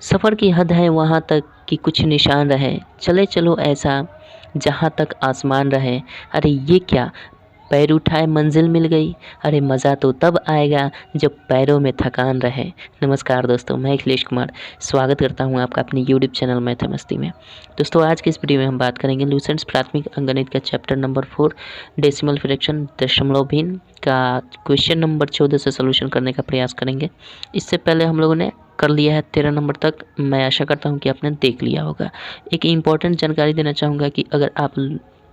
सफ़र की हद है वहाँ तक कि कुछ निशान रहे, चले चलो ऐसा जहाँ तक आसमान रहे। अरे ये क्या, पैर उठाए मंजिल मिल गई। अरे मज़ा तो तब आएगा जब पैरों में थकान रहे। नमस्कार दोस्तों, मैं अखिलेश कुमार स्वागत करता हूं आपका अपने यूट्यूब चैनल मैथ मस्ती में। दोस्तों आज की इस वीडियो में हम बात करेंगे लूसेंट्स प्राथमिक अंकगणित का चैप्टर नंबर 4 डेसिमल फ्रैक्शन दशमलव भिन्न का क्वेश्चन नंबर 14 से सोल्यूशन करने का प्रयास करेंगे। इससे पहले हम लोगों ने कर लिया है 13 नंबर तक। मैं आशा करता हूं कि आपने देख लिया होगा। एक इम्पॉर्टेंट जानकारी देना चाहूँगा कि अगर आप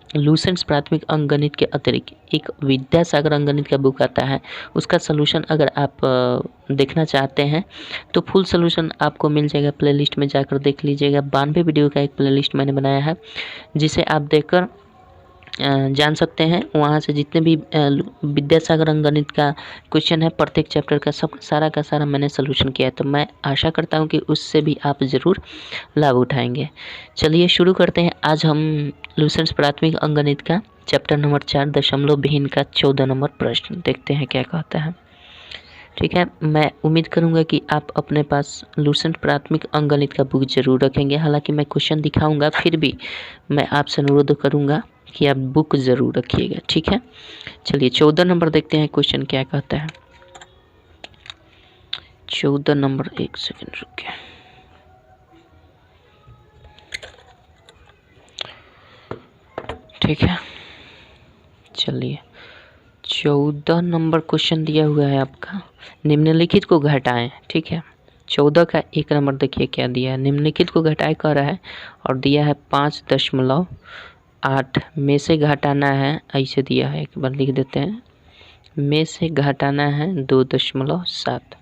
लूसेंट्स प्राथमिक अंकगणित के अतिरिक्त एक विद्यासागर अंकगणित का बुक आता है, उसका सोल्यूशन अगर आप देखना चाहते हैं तो फुल सोल्यूशन आपको मिल जाएगा। प्लेलिस्ट में जाकर देख लीजिएगा। 92 वीडियो का एक प्लेलिस्ट मैंने बनाया है जिसे आप देखकर जान सकते हैं। वहाँ से जितने भी विद्यासागर अंकगणित का क्वेश्चन है प्रत्येक चैप्टर का सब सारा का सारा मैंने सोल्यूशन किया है। तो मैं आशा करता हूँ कि उससे भी आप ज़रूर लाभ उठाएंगे। चलिए शुरू करते हैं। आज हम लूसेंट्स प्राथमिक अंकगणित का चैप्टर नंबर 4 दशमलव भिन्न का 14 नंबर प्रश्न देखते हैं क्या कहता है। ठीक है, मैं उम्मीद करूंगा कि आप अपने पास लूसेंट प्राथमिक अंकगणित का बुक जरूर रखेंगे। हालांकि मैं क्वेश्चन दिखाऊंगा, फिर भी मैं आपसे अनुरोध करूंगा कि आप बुक ज़रूर रखिएगा। ठीक है, चलिए 14 नंबर देखते हैं क्वेश्चन क्या कहता है। 14 नंबर, एक सेकंड रुकिए। ठीक है, चलिए 14 नंबर क्वेश्चन दिया हुआ है आपका, निम्नलिखित को घटाएं। ठीक है, 14 का 1 नंबर देखिए क्या दिया है। निम्नलिखित को घटाएं कह रहा है और दिया है 5.8 में से घटाना है, ऐसे दिया है। एक बार लिख देते हैं, में से घटाना है 2.7।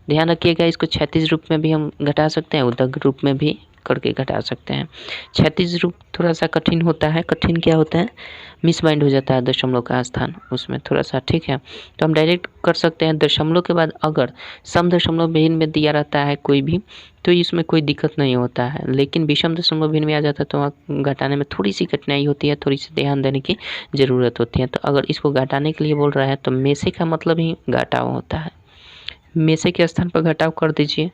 ध्यान रखिएगा, इसको क्षैतिज रूप में भी हम घटा सकते हैं, ऊर्ध्वाधर रूप में भी करके घटा सकते हैं। क्षैतिज रूप थोड़ा सा कठिन होता है। कठिन क्या होता है, मिसबाइंड हो जाता है दशमलव का स्थान उसमें थोड़ा सा। ठीक है, तो हम डायरेक्ट कर सकते हैं। दशमलव के बाद अगर सम दशमलव भिन्न में दिया रहता है कोई भी, तो इसमें कोई दिक्कत नहीं होता है। लेकिन विषम दशमलव भिन्न में आ जाता है तो वहाँ घटाने में थोड़ी सी कठिनाई होती है, थोड़ी सी ध्यान देने की ज़रूरत होती है। तो अगर इसको घटाने के लिए बोल रहा है तो में से का मतलब ही घटाव होता है। में से के स्थान पर घटाव कर दीजिए,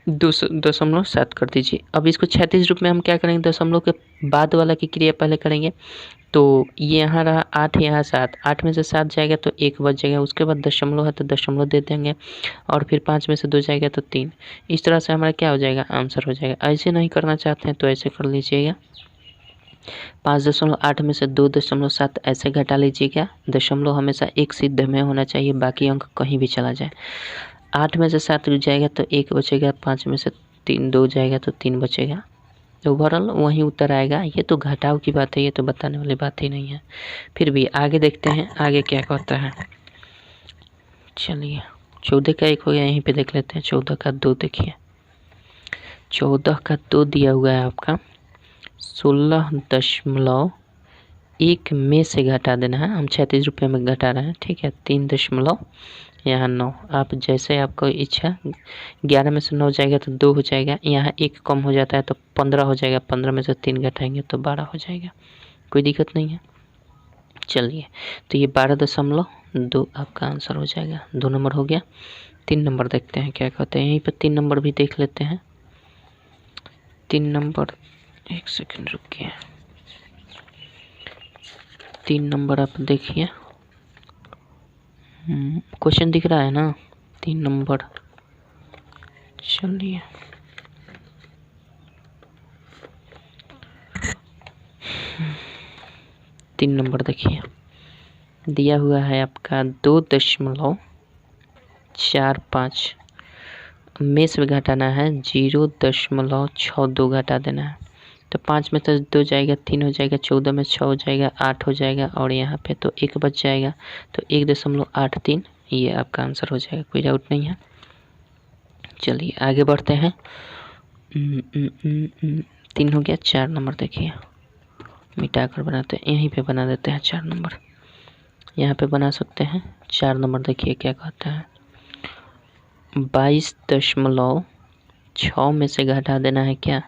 2.7 कर दीजिए। अब इसको क्षैतिज रूप में हम क्या करेंगे, दशमलव के बाद वाला की क्रिया पहले करेंगे। तो ये यहाँ रहा 8, यहाँ 7, 8 में से 7 जाएगा तो 1 बच जाएगा। उसके बाद दशमलव है तो दशमलव दे देंगे और फिर 5 में से 2 जाएगा तो 3। इस तरह से हमारा क्या हो जाएगा, आंसर हो जाएगा। ऐसे नहीं करना चाहते हैं तो ऐसे कर लीजिएगा। 5.8 में से 2.7 ऐसे घटा लीजिएगा। दशमलव हमेशा एक सिद्ध में होना चाहिए, बाकी अंक कहीं भी चला जाए। 8 में से 7 जाएगा तो 1 बचेगा, 5 में से 2 जाएगा तो 3 बचेगा। ओवरऑल वहीं उत्तर आएगा। ये तो घटाव की बात है, ये तो बताने वाली बात ही नहीं है। फिर भी आगे देखते हैं आगे क्या कहता है। चलिए 14 का 1 हो गया, यहीं पे देख लेते हैं 14 का 2। देखिए 14 का 2 दिया हुआ है आपका 16.1 में से घटा देना है। हम 36 रुपये में घटा रहे हैं। ठीक है, 3 यहाँ 9। आप जैसे आपको इच्छा, 11 में से 9 जाएगा तो 2 हो जाएगा। यहाँ 1 कम हो जाता है तो 15 हो जाएगा। 15 में से 3 घटाएंगे तो 12 हो जाएगा। कोई दिक्कत नहीं है। चलिए तो ये 12.2 आपका आंसर हो जाएगा। 2 नंबर हो गया। 3 नंबर देखते हैं क्या कहते हैं। यहीं पर 3 नंबर भी देख लेते हैं। 3 नंबर, एक सेकंड रुकिए। 3 नंबर आप देखिए, क्वेश्चन दिख रहा है ना, 3 नंबर। चलिए 3 नंबर देखिए, दिया हुआ है आपका 2.45 में से घटाना है 0.62 घटा देना है। तो 5 में से 2 जाएगा, 3 हो जाएगा। 14 में 6 हो जाएगा, 8 हो जाएगा और यहाँ पे तो 1 बच जाएगा तो 1.83 ये आपका आंसर हो जाएगा। कोई डाउट नहीं है। चलिए आगे बढ़ते हैं। 3 हो गया। 4 नंबर देखिए, मिटा कर बनाते हैं, यहीं पे बना देते हैं 4 नंबर। यहाँ पे बना सकते हैं 4 नंबर। देखिए क्या कहता है, 22.6 में से घटा देना है क्या,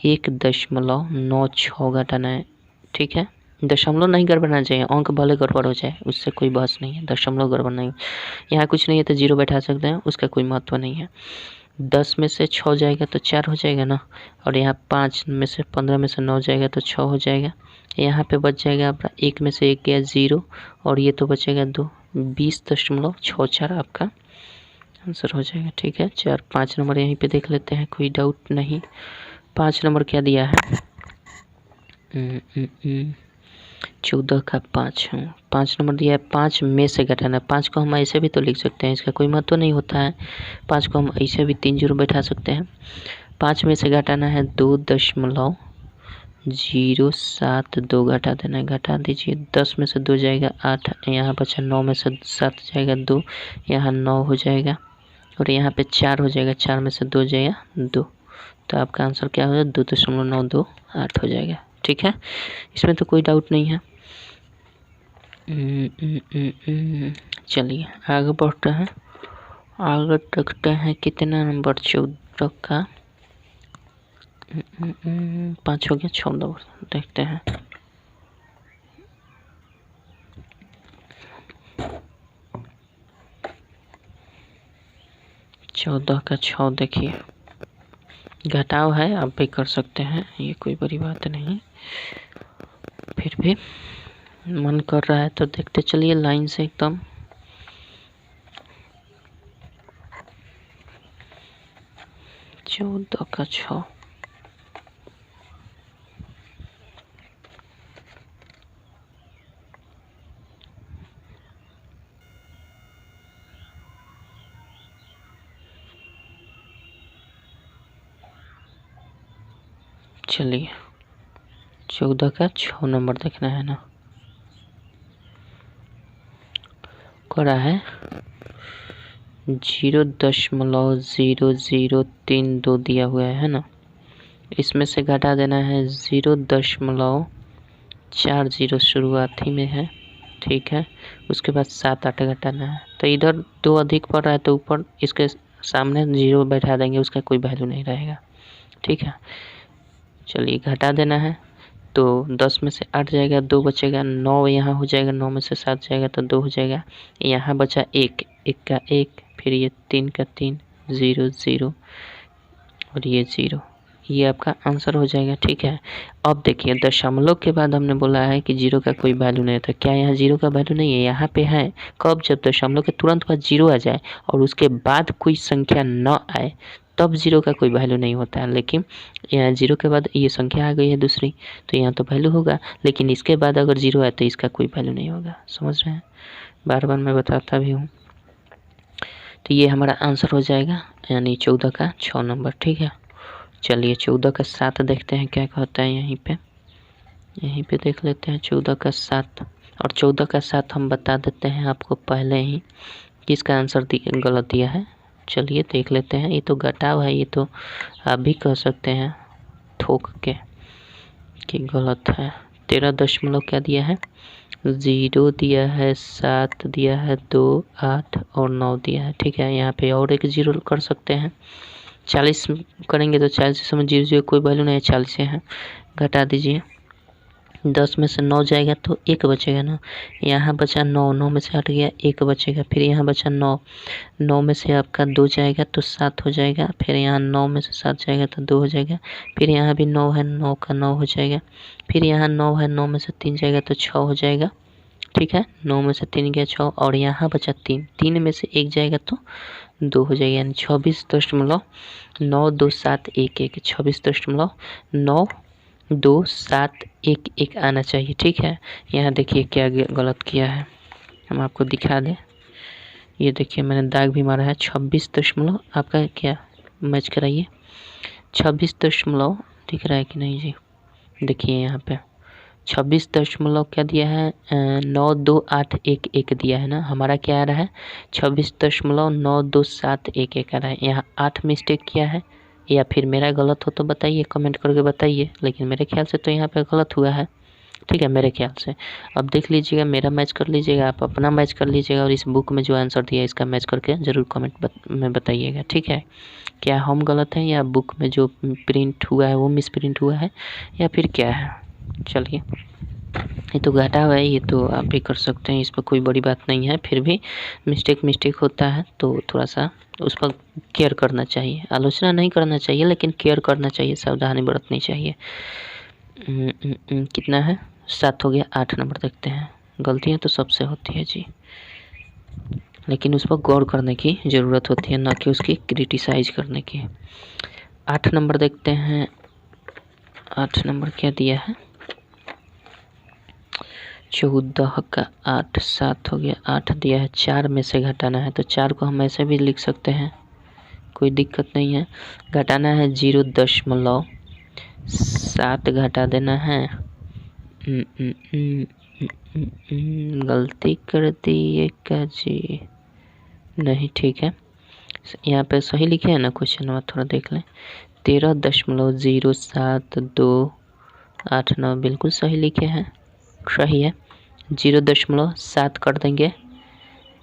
1.96 घटाना है। ठीक है, दशमलव नहीं गड़बड़ना चाहिए। अंक भले गड़बड़ हो जाए उससे कोई बहस नहीं है, दशमलव गड़बड़ नहीं। यहाँ कुछ नहीं है तो 0 बैठा सकते हैं, उसका कोई महत्व नहीं है। 10 में से 6 जाएगा तो 4 हो जाएगा ना, और यहाँ 5 में से 15 में से 9 जाएगा तो 6 हो जाएगा। यहाँ पे बच जाएगा आपका 1 में से 1 गया 0, और ये तो बचेगा 2, 20.64 आपका आंसर हो जाएगा। ठीक है, 5 नंबर यहीं पे देख लेते हैं, कोई डाउट नहीं। 5 नंबर क्या दिया है? 14 का 5 है। 5 नंबर दिया है 5 में से घटाना। 5 को हम ऐसे भी तो लिख सकते हैं, इसका कोई महत्व नहीं होता है। 5 को हम ऐसे भी 3 जीरो बैठा सकते हैं। 5 में से घटाना है 2.072 घटा देना है, घटा दीजिए। 10 में से 2 जाएगा 8, यहाँ बचा 9 में से 7 जाएगा 2, यहाँ 9 हो जाएगा, और यहाँ पे 4 हो जाएगा, 4 में से 2 जाएगा 2, तो आपका आंसर क्या हो जाएगा? 2.928 हो जाएगा। ठीक है, इसमें तो कोई डाउट नहीं है। चलिए आगे बढ़ते हैं। आगे देखते हैं कितना नंबर 14 का 5 हो गया, 6 नंबर देखते हैं। चौदह का 6 देखिए, घटाव है, आप भी कर सकते हैं, ये कोई बड़ी बात नहीं। फिर भी मन कर रहा है तो देखते चलिए लाइन से एकदम। चौदह का 6 चलिए 14 का 6 नंबर देखना है ना, करा है 0.0032 दिया हुआ है ना, इसमें से घटा देना है 0.40 शुरुआती में है। ठीक है, उसके बाद 7 8 घटाना है, तो इधर 2 अधिक पड़ रहा है तो ऊपर इसके सामने 0 बैठा देंगे, उसका कोई वैल्यू नहीं रहेगा। ठीक है, चलिए घटा देना है, तो 10 में से 8 जाएगा, 2 बचेगा, 9 यहाँ हो जाएगा, 9 में से 7 जाएगा तो 2 हो जाएगा, यहाँ बचा 1, 1 का 1, फिर ये 3 का 3, 0 0 और ये 0, ये आपका आंसर हो जाएगा। ठीक है, अब देखिए दशमलव के बाद हमने बोला है कि 0 का कोई वैल्यू नहीं था, क्या यहाँ 0 का वैल्यू नहीं है? यहाँ पे है। कब? जब दशमलव के तुरंत बाद 0 आ जाए और उसके बाद कोई संख्या न आए, तब 0 का कोई वैल्यू नहीं होता है। लेकिन यहाँ 0 के बाद ये संख्या आ गई है दूसरी, तो यहाँ तो वैल्यू होगा, लेकिन इसके बाद अगर 0 आए तो इसका कोई वैल्यू नहीं होगा। समझ रहे हैं? बार बार मैं बताता भी हूँ। तो ये हमारा आंसर हो जाएगा, यानी 14 का 6 नंबर। ठीक है, चलिए 14 का 7 देखते हैं क्या कहता है। यहीं पे देख लेते हैं 14 का 7, और 14 का 7 हम बता देते हैं आपको पहले ही कि इसका आंसर गलत दिया है। चलिए देख लेते हैं, ये तो घटाव है, ये तो आप भी कह सकते हैं ठोक के कि गलत है। 13 क्या दिया है? 0 दिया है, 7 दिया है, 2 8 और 9 दिया है। ठीक है, यहाँ पे और एक 0 कर सकते हैं। 40 करेंगे तो 40 से 0 कोई वैल्यू नहीं है, 40 से है, घटा दीजिए। 10 में से 9 जाएगा तो 1 बचेगा ना, यहाँ बचा 9, 9 में से हट गया 1 बचेगा, फिर यहाँ बचा 9, 9 में से आपका 2 जाएगा तो 7 हो जाएगा, फिर यहाँ 9 में से 7 जाएगा तो 2 हो जाएगा, फिर यहाँ भी 9 है, 9 का 9 हो जाएगा, फिर यहाँ 9 है, 9 में से 3 जाएगा तो 6 हो जाएगा। ठीक है, 9 में से 3 गया 6, और यहाँ बचा 3, 3 में से 1 जाएगा तो 2 हो जाएगा, यानी 26.92711, 26.92711 आना चाहिए। ठीक है, यहाँ देखिए क्या गलत किया है, हम आपको दिखा दें। ये देखिए मैंने दाग भी मारा है, 26 आपका क्या मैच कराइए, 26 दिख रहा है कि नहीं जी? देखिए यहाँ पे 26 क्या दिया है, 92811 दिया है ना, हमारा क्या आ रहा है 26.92711 आ रहा है। यहाँ 8 मिस्टेक किया है, या फिर मेरा गलत हो तो बताइए, कमेंट करके बताइए, लेकिन मेरे ख्याल से तो यहाँ पे गलत हुआ है। ठीक है, मेरे ख्याल से। अब देख लीजिएगा, मेरा मैच कर लीजिएगा, आप अपना मैच कर लीजिएगा, और इस बुक में जो आंसर दिया है इसका मैच करके ज़रूर कमेंट में बताइएगा। ठीक है, क्या हम गलत हैं, या बुक में जो प्रिंट हुआ है वो मिस प्रिंट हुआ है, या फिर क्या है? चलिए। ये तो घटा हुआ है, ये तो आप भी कर सकते हैं, इस पर कोई बड़ी बात नहीं है। फिर भी मिस्टेक होता है तो थोड़ा सा उस पर केयर करना चाहिए, आलोचना नहीं करना चाहिए लेकिन केयर करना चाहिए, सावधानी बरतनी चाहिए। कितना है? 7 हो गया। 8 नंबर देखते हैं। गलतियाँ तो सबसे होती है जी, लेकिन उस पर गौर करने की ज़रूरत होती है, ना कि उसकी क्रिटिसाइज करने की। 8 नंबर देखते हैं। 8 नंबर क्या दिया है? 14 का 8, 7 हो गया। 8 दिया है, 4 में से घटाना है तो 4 को हम ऐसे भी लिख सकते हैं, कोई दिक्कत नहीं है। घटाना है 0.7 घटा देना है। गलती कर दी एक जी, नहीं ठीक है, यहाँ पे सही लिखे हैं ना क्वेश्चन में, थोड़ा देख लें। 13.0728 बिल्कुल सही लिखे हैं, सही है। 0.7 कर देंगे,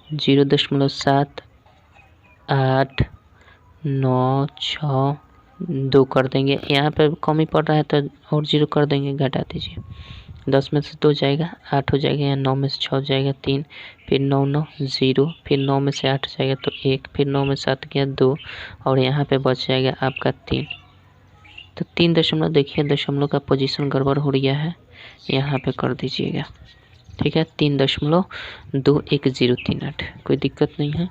0.78962 कर देंगे। यहाँ पे कमी पड़ रहा है तो और 0 कर देंगे, घटा दीजिए। 10 में से 2 जाएगा, 8 हो जाएगा। यहाँ 9 में से 6 जाएगा 3, फिर 9 9 0, फिर 9 में से 8 जाएगा तो 1, फिर 9 में 7 गया 2, और यहाँ पे बच जाएगा आपका 3। तो 3 दशमलव, देखिए दशमलव का पोजीशन गड़बड़ हो रहा है, यहाँ पे कर दीजिएगा, ठीक है। 3.21038, कोई दिक्कत नहीं है।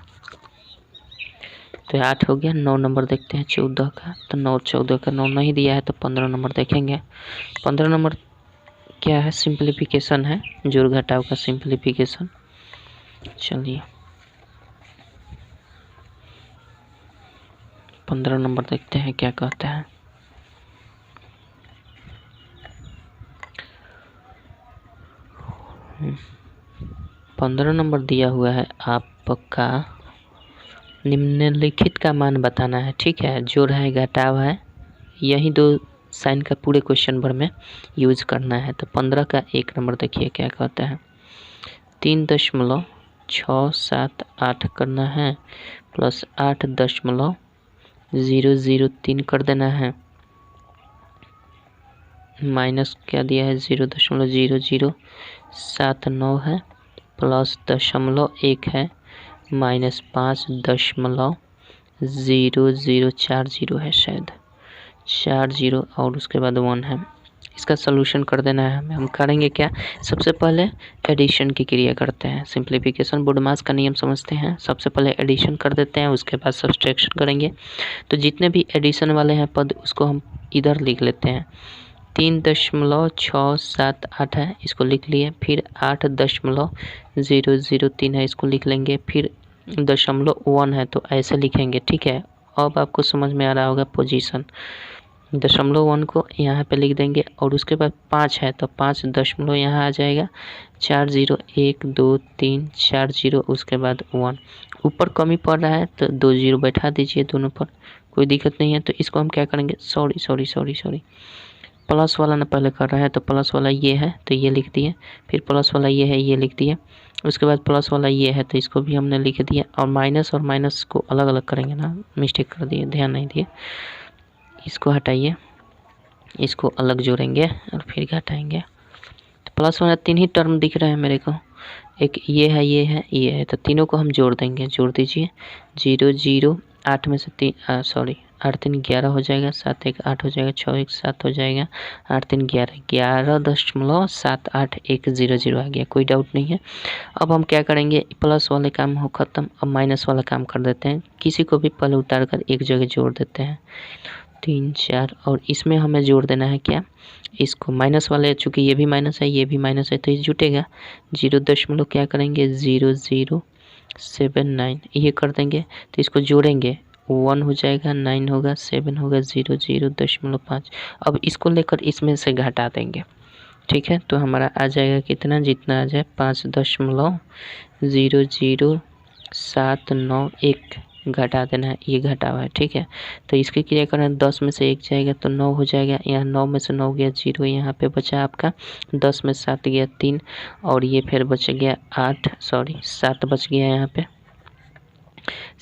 तो 8 हो गया। 9 नंबर देखते हैं 14 का, तो 9 14 का 9 नहीं दिया है तो 15 नंबर देखेंगे। 15 नंबर क्या है? सिंप्लीफिकेशन है, जोड़ घटाव का सिंप्लीफिकेशन। चलिए 15 नंबर देखते हैं क्या कहता है। हम्म, 15 नंबर दिया हुआ है आपका, निम्नलिखित का मान बताना है, ठीक है। जोड़ है, घटाव है, यही 2 साइन का पूरे क्वेश्चन भर में यूज करना है। तो 15 का 1 नंबर देखिए क्या कहता है। 3.678 करना है, प्लस 8.003 कर देना है, माइनस क्या दिया है 0.0079 है, प्लस 0.1 है, माइनस 5.0040 है, शायद 40 और उसके बाद 1 है। इसका सलूशन कर देना है हमें। हम करेंगे क्या? सबसे पहले एडिशन की क्रिया करते हैं, सिंप्लीफिकेशन बोडमास का नियम समझते हैं। सबसे पहले एडिशन कर देते हैं, उसके बाद सब्सट्रैक्शन करेंगे। तो जितने भी एडिशन वाले हैं पद, उसको हम इधर लिख लेते हैं। 3.678 है, इसको लिख लिए। फिर 8.003 है, इसको लिख लेंगे। फिर 0.1 है तो ऐसे लिखेंगे, ठीक है। अब आपको समझ में आ रहा होगा पोजीशन। 0.1 को यहाँ पे लिख देंगे, और उसके बाद 5 है तो 5 दशमलव यहाँ आ जाएगा। 4 0 1 2 3 4 0, उसके बाद 1। ऊपर कमी पड़ रहा है तो 2 0 बैठा दीजिए दोनों पर, कोई दिक्कत नहीं है। तो इसको हम क्या करेंगे, सॉरी प्लस वाला ना पहले कर रहा है, तो प्लस वाला ये है तो ये लिख दिए, फिर प्लस वाला ये है, ये लिख दिए। उसके बाद प्लस वाला ये है तो इसको भी हमने लिख दिया, और माइनस को अलग अलग करेंगे ना, मिस्टेक कर दिए, ध्यान नहीं दिए। इसको हटाइए, इसको अलग जोड़ेंगे और फिर घटाएंगे। तो प्लस वाला 3 ही टर्म दिख रहे हैं मेरे को, एक ये है, ये है, ये है, तो तीनों को हम जोड़ देंगे। जोड़ दीजिए। 0 0 8 में से 3 8 3 11 हो जाएगा, 7 1 8 हो जाएगा, 6 1 7 हो जाएगा, 8 3 11, 11.7810 आ गया, कोई डाउट नहीं है। अब हम क्या करेंगे, प्लस वाले काम हो खत्म, अब माइनस वाला काम कर देते हैं। किसी को भी पहले उतार कर एक जगह जोड़ देते हैं, 3 4, और इसमें हमें जोड़ देना है क्या, इसको माइनस वाले, चूँकि ये भी माइनस है, ये भी माइनस है, तो ये जुटेगा। 0 दशमलव क्या करेंगे, 0079 ये कर देंगे। तो इसको जोड़ेंगे, 1 हो जाएगा, 9 होगा, 7 होगा, 00.5। अब इसको लेकर इसमें से घटा देंगे, ठीक है। तो हमारा आ जाएगा कितना, जितना आ जाए 5.00791 घटा देना है, ये घटा हुआ है, ठीक है। तो इसकी क्रिया करें, 10 में से 1 जाएगा तो 9 हो जाएगा। यहाँ 9 में से 9 गया 0, यहाँ पे बचा आपका 10 में 7 गया 3, और ये फिर बच गया 7 बच गया यहाँ पे।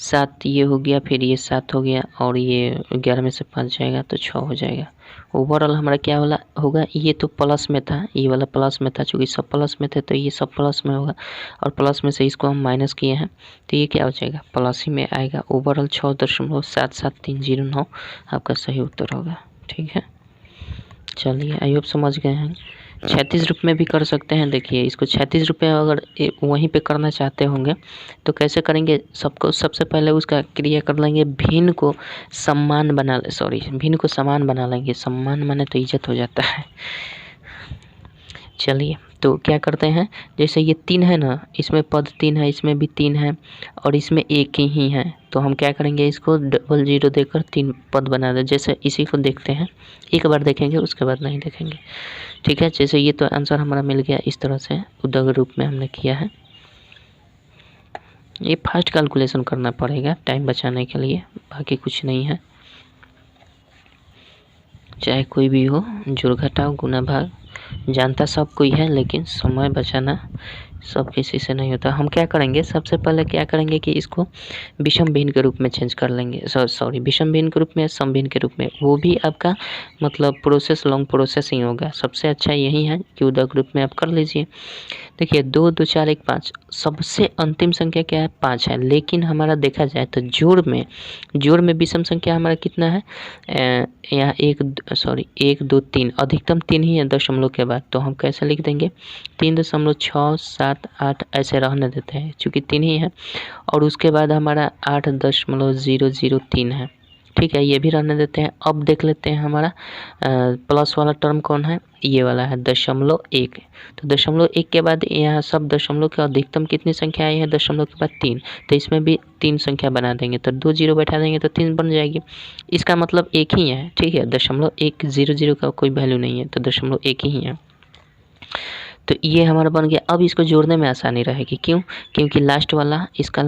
7 ये हो गया, फिर ये 7 हो गया और ये 11 में से 5 जाएगा तो 6 हो जाएगा। ओवरऑल हमारा क्या वाला होगा, ये तो प्लस में था, ये वाला प्लस में था, चूँकि सब प्लस में थे तो ये सब प्लस में होगा और प्लस में से इसको हम माइनस किए हैं तो ये क्या हो जाएगा, प्लस ही में आएगा। ओवरऑल 6.7739 आपका सही उत्तर होगा। ठीक है, चलिए आई होप समझ गए हैं। 36 रुपये में भी कर सकते हैं। देखिए इसको 36 रुपये अगर वहीं पे करना चाहते होंगे तो कैसे करेंगे, सबको सबसे पहले उसका क्रिया कर लेंगे, भिन्न को समान बना भिन्न को समान बना लेंगे। सम्मान माने तो इज्जत हो जाता है। चलिए तो क्या करते हैं, जैसे ये 3 है ना, इसमें पद 3 है, इसमें भी 3 है और इसमें एक ही है, तो हम क्या करेंगे, इसको डबल जीरो देकर 3 पद बना दें। जैसे इसी को देखते हैं, एक बार देखेंगे उसके बाद नहीं देखेंगे। ठीक है, जैसे ये तो आंसर हमारा मिल गया, इस तरह से उदग रूप में हमने किया है। ये फास्ट कैलकुलेशन करना पड़ेगा टाइम बचाने के लिए, बाकी कुछ नहीं है। चाहे कोई भी हो, जोड़ घटाव गुना भाग जानता सब कोई है, लेकिन समय बचाना सब किसी से नहीं होता। हम क्या करेंगे, सबसे पहले क्या करेंगे कि इसको विषम भिन्न के रूप में चेंज कर लेंगे, विषम भिन्न के रूप में, सम भिन्न के रूप में। वो भी आपका मतलब प्रोसेस लॉन्ग प्रोसेस ही होगा। सबसे अच्छा यही है कि उदक रूप में आप कर लीजिए। देखिए 2 2 4 1 5, सबसे अंतिम संख्या क्या है, 5 है, लेकिन हमारा देखा जाए तो जोड़ में विषम संख्या हमारा कितना है, यहाँ 1 2 3, अधिकतम 3 ही है दशमलव के बाद, तो हम कैसे लिख देंगे, 3.678 ऐसे रहने देते हैं चूँकि 3 ही है, और उसके बाद हमारा 8.003 है। ठीक है, ये भी रहने देते हैं। अब देख लेते हैं हमारा प्लस वाला टर्म कौन है, ये वाला है 0.1। तो 0.1 के बाद यहाँ सब दशमलव के अधिकतम कितनी संख्या आई है, दशमलव के बाद 3, तो इसमें भी 3 संख्या बना देंगे, तो 2 जीरो बैठा देंगे तो 3 बन जाएगी। इसका मतलब एक ही है। ठीक है, 0.100 का कोई वैल्यू नहीं है, तो 0.1 ही है। तो ये हमारा बन गया। अब इसको जोड़ने में आसानी रहेगी, क्यों, क्योंकि लास्ट वाला इसका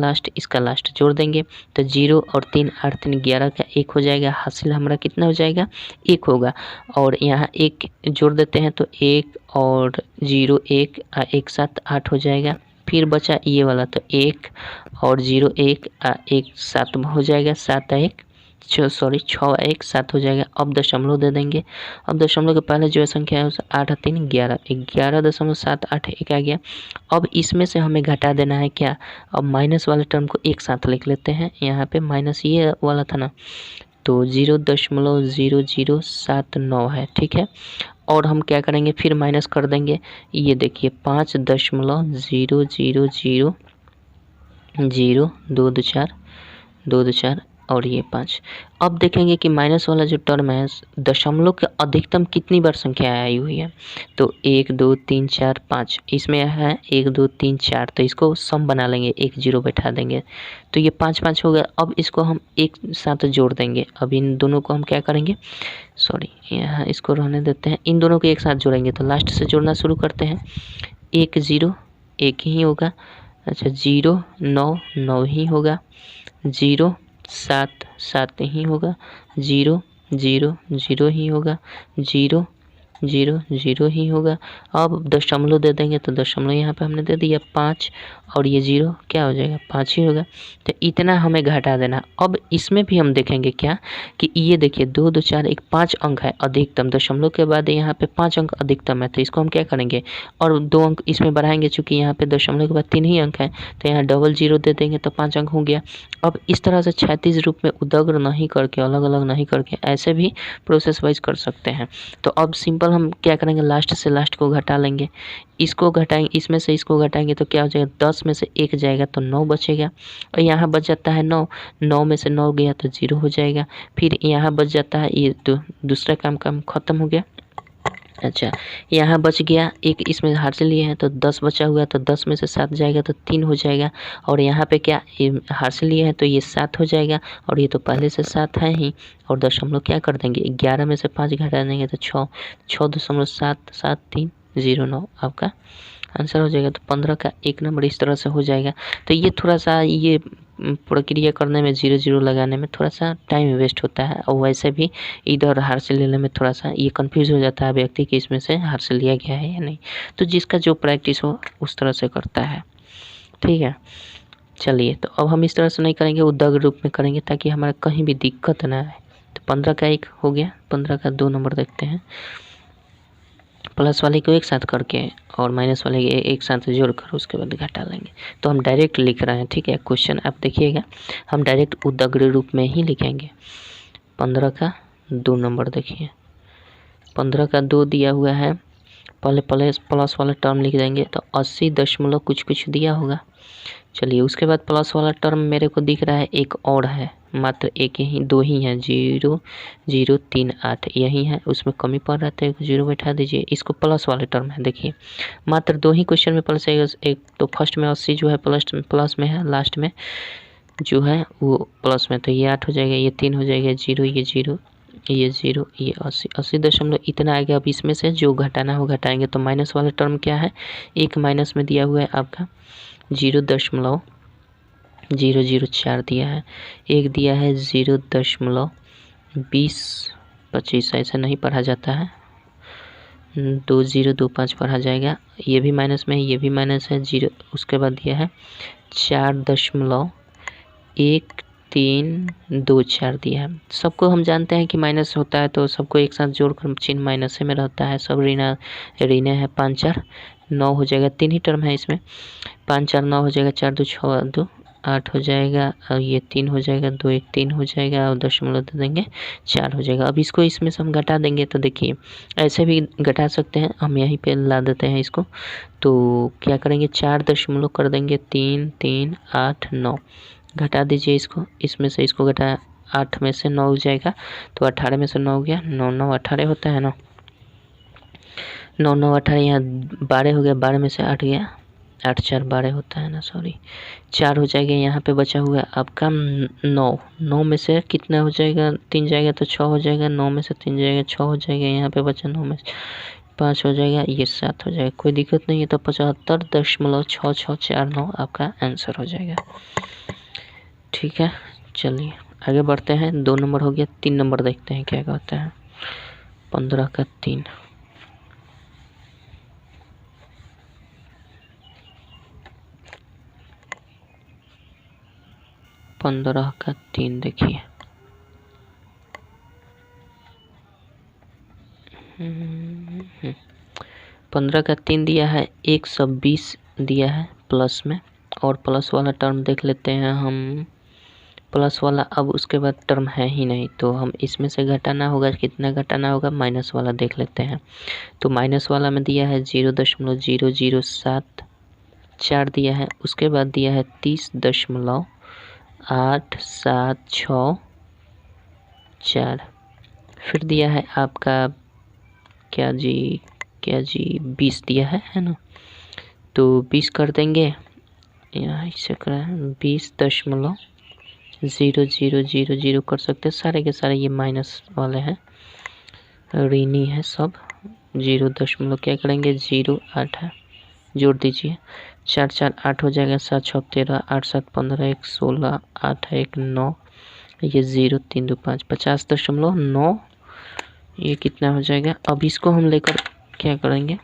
लास्ट जोड़ देंगे तो 0 और 3 8 3 11 का 1 हो जाएगा। हासिल हमारा कितना हो जाएगा, 1 होगा। और यहाँ 1 जोड़ देते हैं तो 1 और 0 1 एक साथ 8 हो जाएगा। फिर बचा ये वाला, तो 1 और 0 1 एक साथ हो जाएगा, 7 1 6 1 7 हो जाएगा। अब दशमलव दे देंगे। अब दशमलव के पहले जो संख्या है उसे 8 3 11, 11.781 आ गया। अब इसमें से हमें घटा देना है क्या, अब माइनस वाले टर्म को एक साथ लिख लेते हैं। यहाँ पे माइनस ये वाला था ना, तो 0.0079 है। ठीक है, और हम क्या करेंगे, फिर माइनस कर देंगे। ये देखिए 5.000 0 2 2 4 2 2 4 और ये 5। अब देखेंगे कि माइनस वाला जो टर्म है, दशमलव के अधिकतम कितनी बार संख्या आई हुई है, तो 1 2 3 4 5, इसमें है 1 2 3 4, तो इसको सम बना लेंगे, 1 0 बैठा देंगे, तो ये 5 5 हो गया। अब इसको हम एक साथ जोड़ देंगे। अब इन दोनों को हम क्या करेंगे, यहाँ इसको रहने देते हैं, इन दोनों को एक साथ जोड़ेंगे, तो लास्ट से जोड़ना शुरू करते हैं। 1 0 1 ही होगा, अच्छा 0 9 9 ही होगा, 0 7 7 ही होगा, 0 0 0 ही होगा, 0 0 0 ही होगा। अब दशमलव दे देंगे, तो दशमलव यहाँ पे हमने दे दिया 5 और ये 0 क्या हो जाएगा, 5 ही होगा। तो इतना हमें घटा देना। अब इसमें भी हम देखेंगे क्या कि ये देखिए 2 2 4 1 5 अंक है अधिकतम, दशमलव के बाद यहाँ पे 5 अंक अधिकतम है, तो इसको हम क्या करेंगे और 2 अंक इसमें बढ़ाएंगे। चूँकि यहाँ पे दशमलव के बाद 3 ही अंक है, तो यहाँ डबल 0 दे देंगे तो 5 अंक हो गया। अब इस तरह से 36 रूप में उदग्र नहीं करके, अलग अलग नहीं करके, ऐसे भी प्रोसेस वाइज कर सकते हैं। तो अब सिंपल हम क्या करेंगे, लास्ट से लास्ट को घटा लेंगे, इसको घटाएंगे, इसमें से इसको घटाएंगे तो क्या हो जाएगा, 10 में से 1 जाएगा तो 9 बचेगा, और यहाँ बच जाता है 9, 9 में से 9 गया तो 0 हो जाएगा। फिर यहाँ बच जाता है, ये दूसरा काम खत्म हो गया। अच्छा, यहाँ बच गया एक, इसमें हार से लिए हैं तो 10 बचा हुआ, तो 10 में से 7 जाएगा तो 3 हो जाएगा। और यहाँ पे क्या, हार से लिए हैं तो ये 7 हो जाएगा, और ये तो पहले से 7 है ही, और दशमलव क्या कर देंगे, 11 में से 5 घटा देंगे तो 6.77309 आपका आंसर हो जाएगा। तो 15 का 1 नंबर इस तरह से हो जाएगा। तो ये थोड़ा सा ये प्रक्रिया करने में 0 0 लगाने में थोड़ा सा टाइम वेस्ट होता है, और वैसे भी इधर हार से लेने में थोड़ा सा ये कंफ्यूज हो जाता है व्यक्ति कि इसमें से हार से लिया गया है या नहीं। तो जिसका जो प्रैक्टिस हो उस तरह से करता है। ठीक है, चलिए, तो अब हम इस तरह से नहीं करेंगे, उद्दग रूप में करेंगे ताकि हमारा कहीं भी दिक्कत ना आए। तो 15 का 1 हो गया, 15 का 2 नंबर देखते हैं। प्लस वाले को एक साथ करके और माइनस वाले के एक साथ जोड़कर उसके बाद घटा लेंगे। तो हम डायरेक्ट लिख रहे हैं, ठीक है। क्वेश्चन आप देखिएगा, हम डायरेक्ट उद्दग्र रूप में ही लिखेंगे। 15 का 2 नंबर देखिए, 15 का 2 दिया हुआ है, पहले प्लस वाला टर्म लिख देंगे तो 80 दशमलव कुछ कुछ दिया होगा। चलिए, उसके बाद प्लस वाला टर्म मेरे को दिख रहा है एक और है, मात्र एक ही, 2 ही है, 0038 यही है, उसमें कमी पड़ रहा था, एक 0 बैठा दीजिए। इसको प्लस वाले टर्म है, देखिए मात्र 2 ही क्वेश्चन में प्लस है। एक तो फर्स्ट में 80 जो है प्लस में है, लास्ट में जो है वो प्लस में, तो ये 8 हो जाएगा, ये 3 हो जाएगा, 0 ये 0 ये 0 ये 80 दशमलव इतना आ गया। अब इसमें से जो घटाना हो घटाएंगे। तो माइनस वाला टर्म क्या है, एक माइनस में दिया हुआ है आपका 0.004 दिया है, एक दिया है 0.2025, ऐसा नहीं पढ़ा जाता है, 2025 पढ़ा जाएगा। ये भी माइनस में है, ये भी माइनस है, 0। उसके बाद दिया है 4.1324 दिया है। सबको हम जानते हैं कि माइनस होता है, तो सबको एक साथ जोड़कर चिन्ह माइनस में रहता है। सब ऋण है, 5 4 9 हो जाएगा, 3 ही टर्म है इसमें, 5 4 9 हो जाएगा, 4 2 6 2 8 हो जाएगा, और ये 3 हो जाएगा, 2 1 3 हो जाएगा, और दशमलव दे देंगे 4 हो जाएगा। अब इसको इसमें से हम घटा देंगे, तो देखिए ऐसे भी घटा सकते हैं, हम यहीं पे ला देते हैं इसको। तो क्या करेंगे, 4 दशमलव कर देंगे 3 3 8 9, घटा दीजिए इसको, इसमें से इसको घटा, 8 में से 9 हो जाएगा, तो 18 में से 9 हो गया, 9 9 18 होता है ना, 9 9 18, यहाँ 12 हो गया, 12 में से 8 गया, 8 4 12 होता है ना, सॉरी 4 हो जाएगा। यहाँ पे बचा हुआ आपका 9, 9 में से कितना हो जाएगा, 3 जाएगा तो 6 हो जाएगा, 9 में से 3 जाएगा 6 हो जाएगा, यहाँ पे बचा 9 में से 5 हो जाएगा, ये 7 हो जाएगा, कोई दिक्कत नहीं है। तो 75.6649 आपका आंसर हो जाएगा, ठीक है। चलिए आगे बढ़ते हैं, 2 नंबर हो गया, 3 नंबर देखते हैं क्या कहता है। 15 का 3, 15 का 3 देखिए, 15 का 3 दिया है, 120 दिया है प्लस में, और प्लस वाला टर्म देख लेते हैं हम। प्लस वाला अब उसके बाद टर्म है ही नहीं, तो हम इसमें से घटाना होगा, कितना घटाना होगा, माइनस वाला देख लेते हैं। तो माइनस वाला में दिया है 0.0074 दिया है, उसके बाद दिया है 30.8764, फिर दिया है आपका क्या जी 20 दिया है ना, तो 20 कर देंगे, यहाँ इसे करें 20.0000 कर सकते हैं, सारे के सारे ये माइनस वाले हैं, ऋणी है सब। 0 दशमलव क्या करेंगे, 0.8 है, जोड़ दीजिए, 4 4 8 हो जाएगा, 7 6 13, 8 7 15, 1 16, 8 1 9, ये 0 3 2 5, 50.9, ये कितना हो जाएगा। अब इसको हम लेकर क्या करेंगे,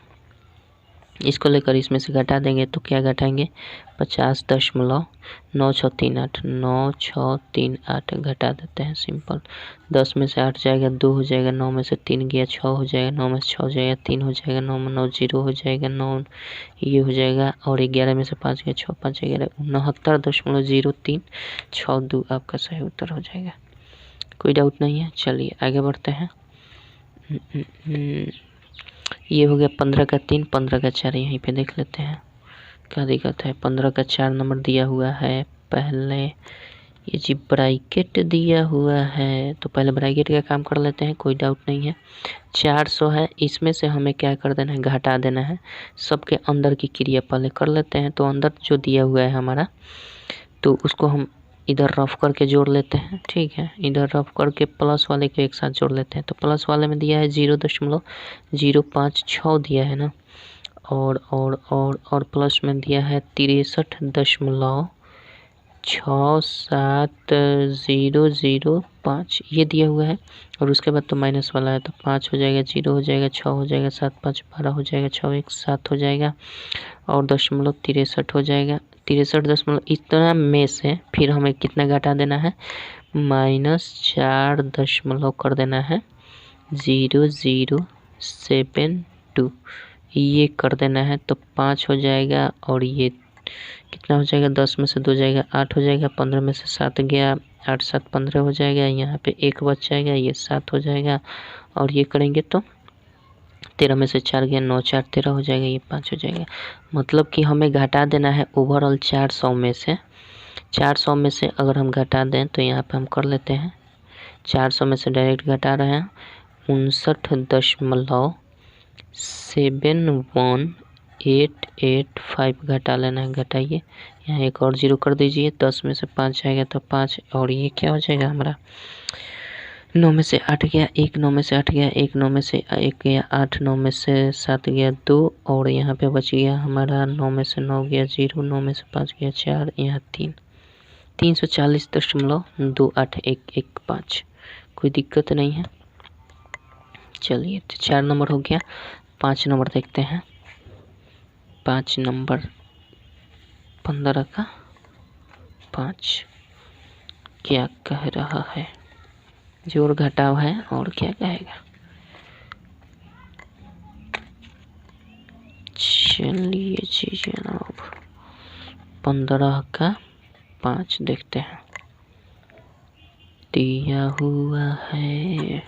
इसको लेकर इसमें से घटा देंगे, तो क्या घटाएंगे, 50.9638, 9638 घटा देते हैं, सिंपल। 10 में से 8 जाएगा, 2 हो जाएगा, 9 में से 3 गया, 6 हो जाएगा, 9 में से 6 हो जाएगा, 3 हो जाएगा, 9 में 9 0 हो जाएगा, 9 ये हो जाएगा, और 11 में से 5 गया, 6 5 11, 69.0362 आपका सही उत्तर हो जाएगा, कोई डाउट नहीं है। चलिए आगे बढ़ते हैं। ये हो गया 15 का 3, 15 का 4, यहीं पे देख लेते हैं क्या दिक्कत है। 15 का 4 नंबर दिया हुआ है, पहले ये जी ब्रैकेट दिया हुआ है, तो पहले ब्रैकेट का काम कर लेते हैं, कोई डाउट नहीं है। 400 है, इसमें से हमें क्या कर देना है, घटा देना है, सबके अंदर की क्रिया पहले कर लेते हैं। तो अंदर जो दिया हुआ है हमारा, तो उसको हम इधर रफ करके जोड़ लेते हैं, ठीक है, इधर रफ करके प्लस वाले को एक साथ जोड़ लेते हैं। तो प्लस वाले में दिया है 0.056 दिया है ना, और प्लस में दिया है 63.0 67005 ये दिया हुआ है। और उसके बाद तो माइनस वाला है, तो 5 हो जाएगा, 0 हो जाएगा, 6 हो जाएगा, 7 5 12 हो जाएगा, 6 1 7 हो जाएगा और 0.63 हो जाएगा। 63 दशमलव इतना में से फिर हमें कितना घटा देना है, -4 दशमलव कर देना है 0072 ये कर देना है। तो 5 हो जाएगा और ये कितना हो जाएगा, 10 में से 2 जाएगा 8 हो जाएगा, 15 में से 7 गया 8 7 15 हो जाएगा, यहाँ पे 1 बच जाएगा, ये 7 हो जाएगा और ये करेंगे तो 13 में से 4 गया 9 4 13 हो जाएगा, ये 5 हो जाएगा। मतलब कि हमें घटा देना है ओवरऑल 400 में से। 400 में से अगर हम घटा दें तो यहाँ पे हम कर लेते हैं, 400 में से डायरेक्ट घटा रहे हैं 59.7185 घटा लेना है। घटाइए, यहाँ एक और 0 कर दीजिए, 10 में से 5 आएगा तो 5 और ये क्या हो जाएगा हमारा, 9 में से 8 गया 1, 9 में से 8 गया 1, 9 में से 1 गया 8, 9 में से 7 गया 2 और यहाँ पे बच गया हमारा 9 में से 9 गया 0, 9 में से 5 गया 4, यहाँ 3, 340.28115। कोई दिक्कत नहीं है। चलिए तो 4 नंबर हो गया। 5 नंबर देखते हैं। 5 नंबर 15 का 5 क्या कह रहा है, जोड़ घटाव है और क्या कहेगा। चलिए जी जनाब 15 का 5 देखते हैं। दिया हुआ है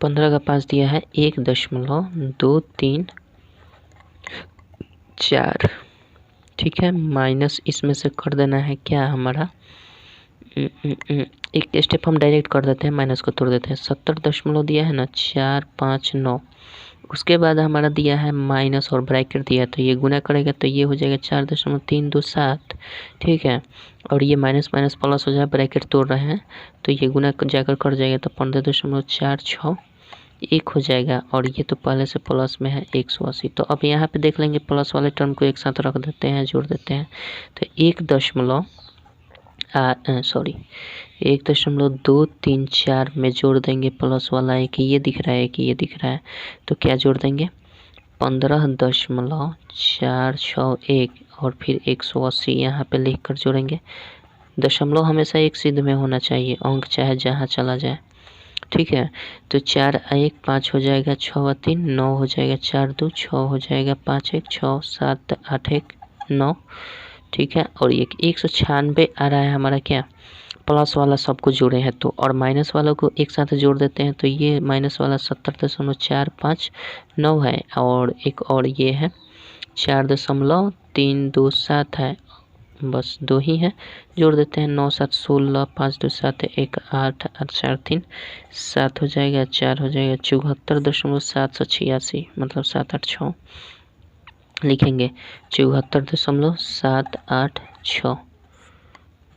15 का 5 दिया है 1.234। ठीक है, माइनस इसमें से कर देना है क्या हमारा, एक स्टेप हम डायरेक्ट कर देते हैं, माइनस को तोड़ देते हैं। 70 दशमलव दिया है ना 459, उसके बाद हमारा दिया है माइनस और ब्रैकेट दिया है, तो ये गुना करेगा तो ये हो जाएगा 4.327। ठीक है, और ये माइनस माइनस प्लस हो जाए, ब्रैकेट तोड़ रहे हैं तो ये गुना जाकर कर जाएगा तो 15.461 हो जाएगा। और ये तो पहले से प्लस में है 180। तो अब यहाँ पे देख लेंगे, प्लस वाले टर्म को एक साथ रख देते हैं, जोड़ देते हैं तो 1.234 में जोड़ देंगे प्लस वाला, एक ये दिख रहा है कि ये दिख रहा है, तो क्या जोड़ देंगे 15.461 और फिर 180 यहाँ पे लिख कर जोड़ेंगे। दशमलव हमेशा एक सिद्ध में होना चाहिए, अंक चाहे जहाँ चला जाए। ठीक है, तो 4 1 5 हो जाएगा, 6 3 9 हो जाएगा, 4 2 6 हो जाएगा, 5 1 6 7 8 1 9। ठीक है, और ये 196 आ रहा है हमारा, क्या प्लस वाला सबको जोड़े हैं तो, और माइनस वालों को एक साथ जोड़ देते हैं तो ये माइनस वाला 70.459 है और एक और ये है 4.327 है, बस 2 ही है, जोड़ देते हैं 9 7 16 5 2 7 1 8 8 4 3 7 हो जाएगा, 4 हो जाएगा, 74.786 मतलब 786 लिखेंगे, 74.786।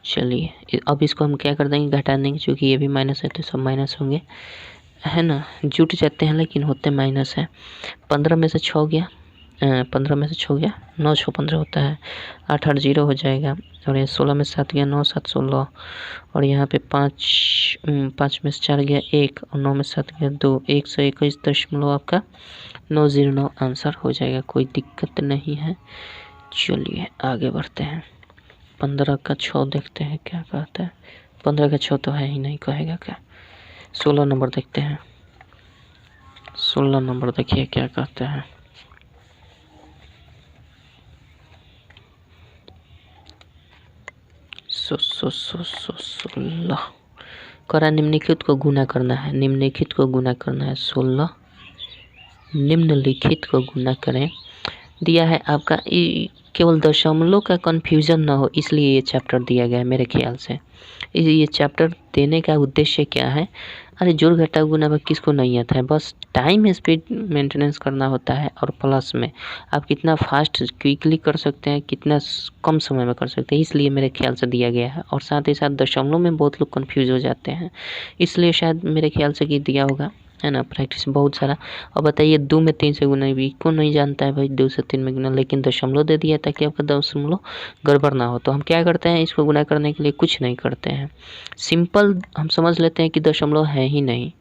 चलिए अब इसको हम क्या कर देंगे, घटा देंगे, क्योंकि ये भी माइनस है तो सब माइनस होंगे, है ना, जुट जाते हैं लेकिन होते माइनस है। 15 में से 6 गया, 15 में से 6 गया 9 6 15 होता है, 8 8 0 हो जाएगा, और ये 16 में 7 गया 9 7 16, और यहाँ पे 5 में से 4 गया 1 और 9 में 7 गया 2, 121 दशमलव आपका 909 आंसर हो जाएगा। कोई दिक्कत नहीं है। चलिए आगे बढ़ते हैं। 15 का 6 देखते हैं क्या कहता है। 15 का 6 तो है ही नहीं, कहेगा क्या। 16 नंबर देखते हैं। 16 नंबर देखिए क्या कहते हैं। सोलह करा, निम्नलिखित को गुना करना है, निम्नलिखित को गुना करना है। 16 निम्नलिखित को गुना करें, दिया है आपका, केवल दशमलव का कन्फ्यूज़न ना हो इसलिए ये चैप्टर दिया गया है मेरे ख्याल से। ये चैप्टर देने का उद्देश्य क्या है, अरे जोड़ घटाव गुना किसको नहीं आता है, बस टाइम स्पीड मेंटेनेंस करना होता है, और प्लस में आप कितना फास्ट क्विकली कर सकते हैं, कितना कम समय में कर सकते हैं, इसलिए मेरे ख्याल से दिया गया है। और साथ ही साथ दशमलव में बहुत लोग कंफ्यूज हो जाते हैं, इसलिए शायद मेरे ख्याल से कि दिया होगा। है ना, प्रैक्टिस बहुत सारा। अब बताइए 2 में 3 से गुना भी कौन नहीं जानता है भाई, 2 से 3 में गुना, लेकिन दशमलव दे दिया ताकि आपका दशमलव गड़बड़ ना हो। तो हम क्या करते हैं, इसको गुना करने के लिए कुछ नहीं करते हैं, सिंपल हम समझ लेते हैं कि दशमलव है ही नहीं,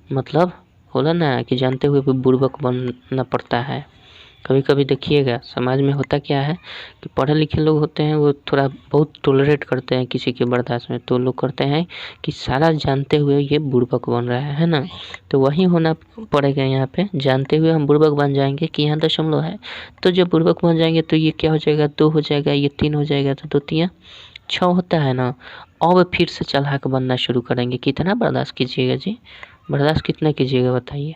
मतलब बोला ना कि जानते हुए भी बुड़बक बनना पड़ता है। कभी कभी देखिएगा समाज में होता क्या है कि पढ़े लिखे लोग होते हैं वो थोड़ा बहुत टॉलरेट करते हैं किसी के बर्दाश्त में, तो लोग करते हैं कि सारा जानते हुए ये बुड़बक बन रहा है ना। तो वही होना पड़ेगा यहाँ पे, जानते हुए हम बुड़बक बन जाएंगे कि यहाँ दशमलव है, तो जब बुड़बक बन जाएंगे तो ये क्या हो जाएगा, 2 हो जाएगा, ये 3 हो जाएगा, तो 2 3 6 होता है ना। अब फिर से चालाक बनना शुरू करेंगे। कितना बर्दाश्त कीजिएगा जी, बर्दाश्त कितना कीजिएगा बताइए,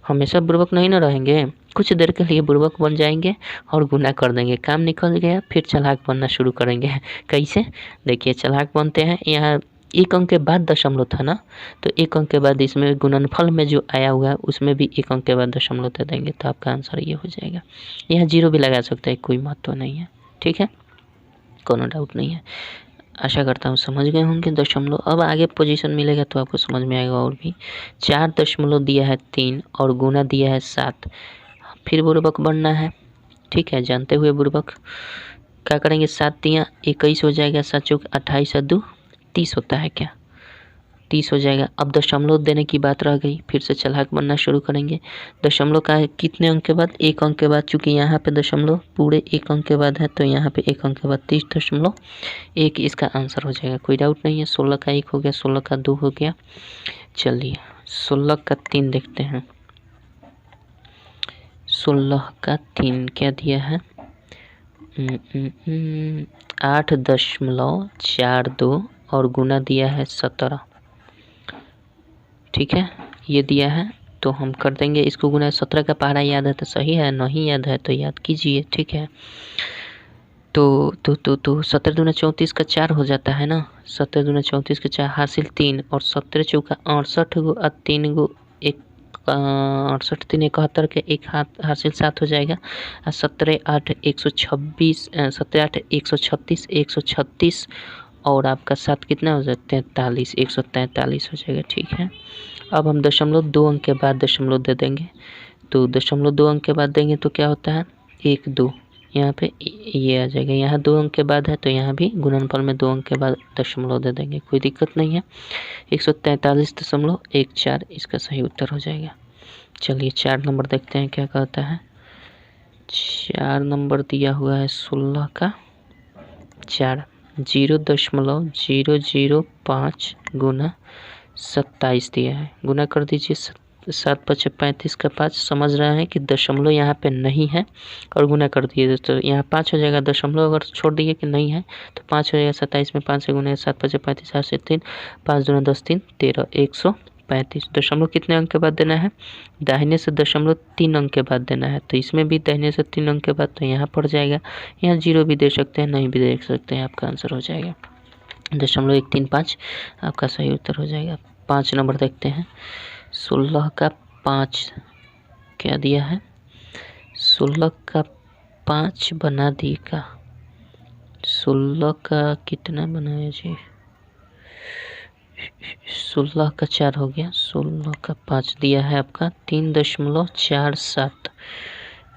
हमेशा बुड़बक नहीं ना रहेंगे, कुछ देर के लिए बुड़बक बन जाएंगे और गुना कर देंगे, काम निकल गया, फिर चालाक बनना शुरू करेंगे। कैसे, देखिए चालाक बनते हैं, यहाँ 1 अंक के बाद दशमलव था ना, तो 1 अंक के बाद इसमें गुणनफल में जो आया हुआ है उसमें भी 1 अंक के बाद दशमलव दे देंगे, तो आपका आंसर ये हो जाएगा। यहाँ 0 भी लगा सकते हैं, कोई महत्व नहीं है, ठीक है, कोनो डाउट नहीं है। आशा करता हूँ समझ गए होंगे दशमलव। अब आगे पोजीशन मिलेगा तो आपको समझ में आएगा और भी। 4 दशमलव दिया है 3 और गुना दिया है 7, फिर बुड़बक बनना है, ठीक है, जानते हुए बुड़बक क्या करेंगे, 7 तियाँ 21 हो जाएगा, 7 चौक 28 और 2 30 होता है क्या, 30 हो जाएगा। अब दशमलव देने की बात रह गई, फिर से चालाक बनना शुरू करेंगे। दशमलव का है कितने अंक के बाद, 1 अंक के बाद, चूंकि यहाँ पे दशमलव पूरे 1 अंक के बाद है तो यहाँ पे 1 अंक के बाद 30.1 इसका आंसर हो जाएगा, कोई डाउट नहीं है। 16 का 1 हो गया, 16 का 2 हो गया। चलिए 16 का 3 देखते हैं। 16 का 3 क्या दिया है, 8.42 और गुना दिया है 17, ठीक है, ये दिया है तो हम कर देंगे इसको गुना। 17 का पहाड़ा याद है तो सही है, नहीं याद है तो याद कीजिए, ठीक है। तो 17 दूना 34 का 4 हो जाता है ना, 17 दूना 34 का 4 हासिल 3 और 17 चौका 68 गो और 3 गो 68 3 71 के 1 हाथ हासिल 7 हो जाएगा। 17 8 126, 17 8 136, 136 और आपका 7 कितना हो जाता है 43, 143 हो जाएगा, ठीक है। अब हम दशमलव 2 अंक के बाद दशमलव दे देंगे, तो दशमलव 2 अंक के बाद देंगे तो क्या होता है 1 2, यहाँ पे ये आ जाएगा, यहाँ 2 अंक के बाद है तो यहाँ भी गुणनफल में 2 अंक के बाद दशमलव दे देंगे, कोई दिक्कत नहीं है। 143.14 इसका सही उत्तर हो जाएगा। चलिए 4 नंबर देखते हैं क्या कहता है। 4 नंबर दिया हुआ है 16 का 4, 0.005 गुना 27 दिया है, गुना कर दीजिए। 7 5 35 का 5, समझ रहे हैं कि दशमलव यहाँ पे नहीं है और गुना कर दिए तो यहाँ 5 हो जाएगा, दशमलव अगर छोड़ दिए कि नहीं है तो 5 हो जाएगा। 27 में 5 से गुना, 7 5 35, 8 से 3, 5 दूना 10 3 13, 135। दशमलव कितने अंक के बाद देना है, दाहिने से दशमलव 3 अंक के बाद देना है, तो इसमें भी दाहिने से 3 अंक के बाद तो यहाँ पड़ जाएगा। यहाँ 0 भी दे सकते हैं, नहीं भी दे सकते हैं, आपका आंसर हो जाएगा 0.135 आपका सही उत्तर हो जाएगा। 5 नंबर देखते हैं। 16 का 5 क्या दिया है, 16 का 5 बना दी का, 16 का कितना बनाया जी, 16 का 4 हो गया, 16 का 5 दिया है आपका 3.47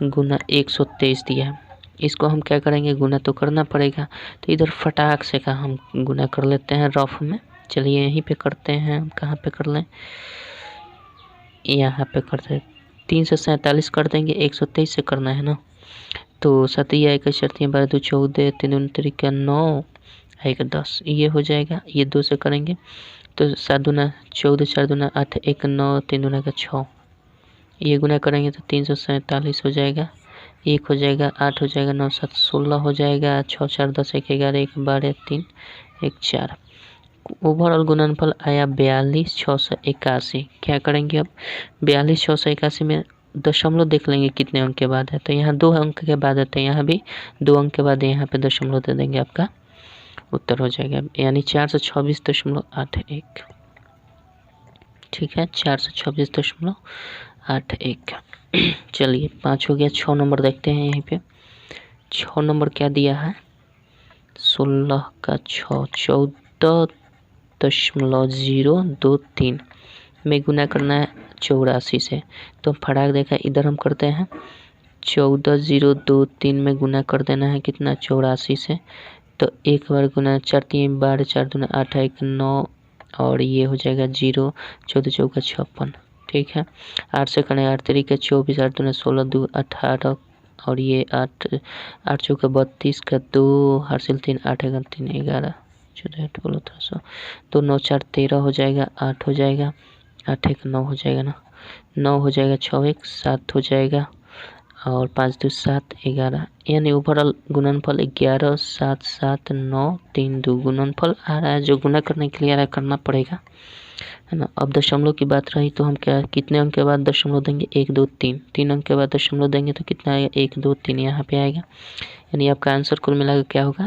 गुना 123 दिया है। इसको हम क्या करेंगे, गुना तो करना पड़ेगा, तो इधर फटाक से का हम गुना कर लेते हैं रफ में। चलिए यहीं पे करते हैं, कहाँ पे कर लें, यहाँ पे करते हैं। 3 से 47 कर देंगे, 123 से करना है ना, तो 7 या 21 14 12 2 14 3 दूनी तरीका 9 1 10 ये हो जाएगा। ये 2 से करेंगे तो 7 दूना 14 4 दूना 8 1 9 3 दूना का 6, ये गुना करेंगे तो 347 हो जाएगा, 1 हो जाएगा, 8 हो जाएगा, 9 7 16 हो जाएगा, 6 4 10 1 11 1 12 3 1 4। ओवरऑल गुणनफल आया 42 681। क्या करेंगे अब, 42 681 में दशमलव देख लेंगे कितने अंक के बाद है, तो यहाँ 2 अंक के बाद है तो यहाँ भी 2 अंक के बाद यहाँ पे दशमलव दे देंगे, आपका उत्तर हो जाएगा, यानी 426.81, ठीक है, 426.81। चलिए 5 हो गया। 6 नंबर देखते हैं यहीं पे। 6 नंबर क्या दिया है, 16 का 6 14.023 में गुना करना है 84 से। तो फटाक देखा इधर हम करते हैं 14,023 में गुना कर देना है कितना 84 से। तो एक बार गुना 4 3 12 4 दूना 8 1 9 और ये हो जाएगा 0 14 चौका 56। ठीक है 8 से करें 8 3 के 24 8 दूना 16 2 18 और ये 8 8 चौका 32 का 2 हासिल 3 8 1 3 11 14 8 बोलो 13 तो 9 4 13 हो जाएगा 8 हो जाएगा 8 1 9 हो जाएगा ना 9 हो जाएगा 6 1 7 हो जाएगा और 5 2 7 11 यानी ओवरऑल गुणनफल 11 7 7 9 3 2 गुणनफल आ रहा है जो गुना करने के लिए आ रहा है करना पड़ेगा है ना। अब दशमलव की बात रही तो हम क्या कितने अंक के बाद दशमलव देंगे 1 2 3 3 अंक के बाद दशमलव देंगे तो कितना आएगा 1 2 3 यहाँ पे आएगा। यानी आपका आंसर कुल मिलाकर क्या होगा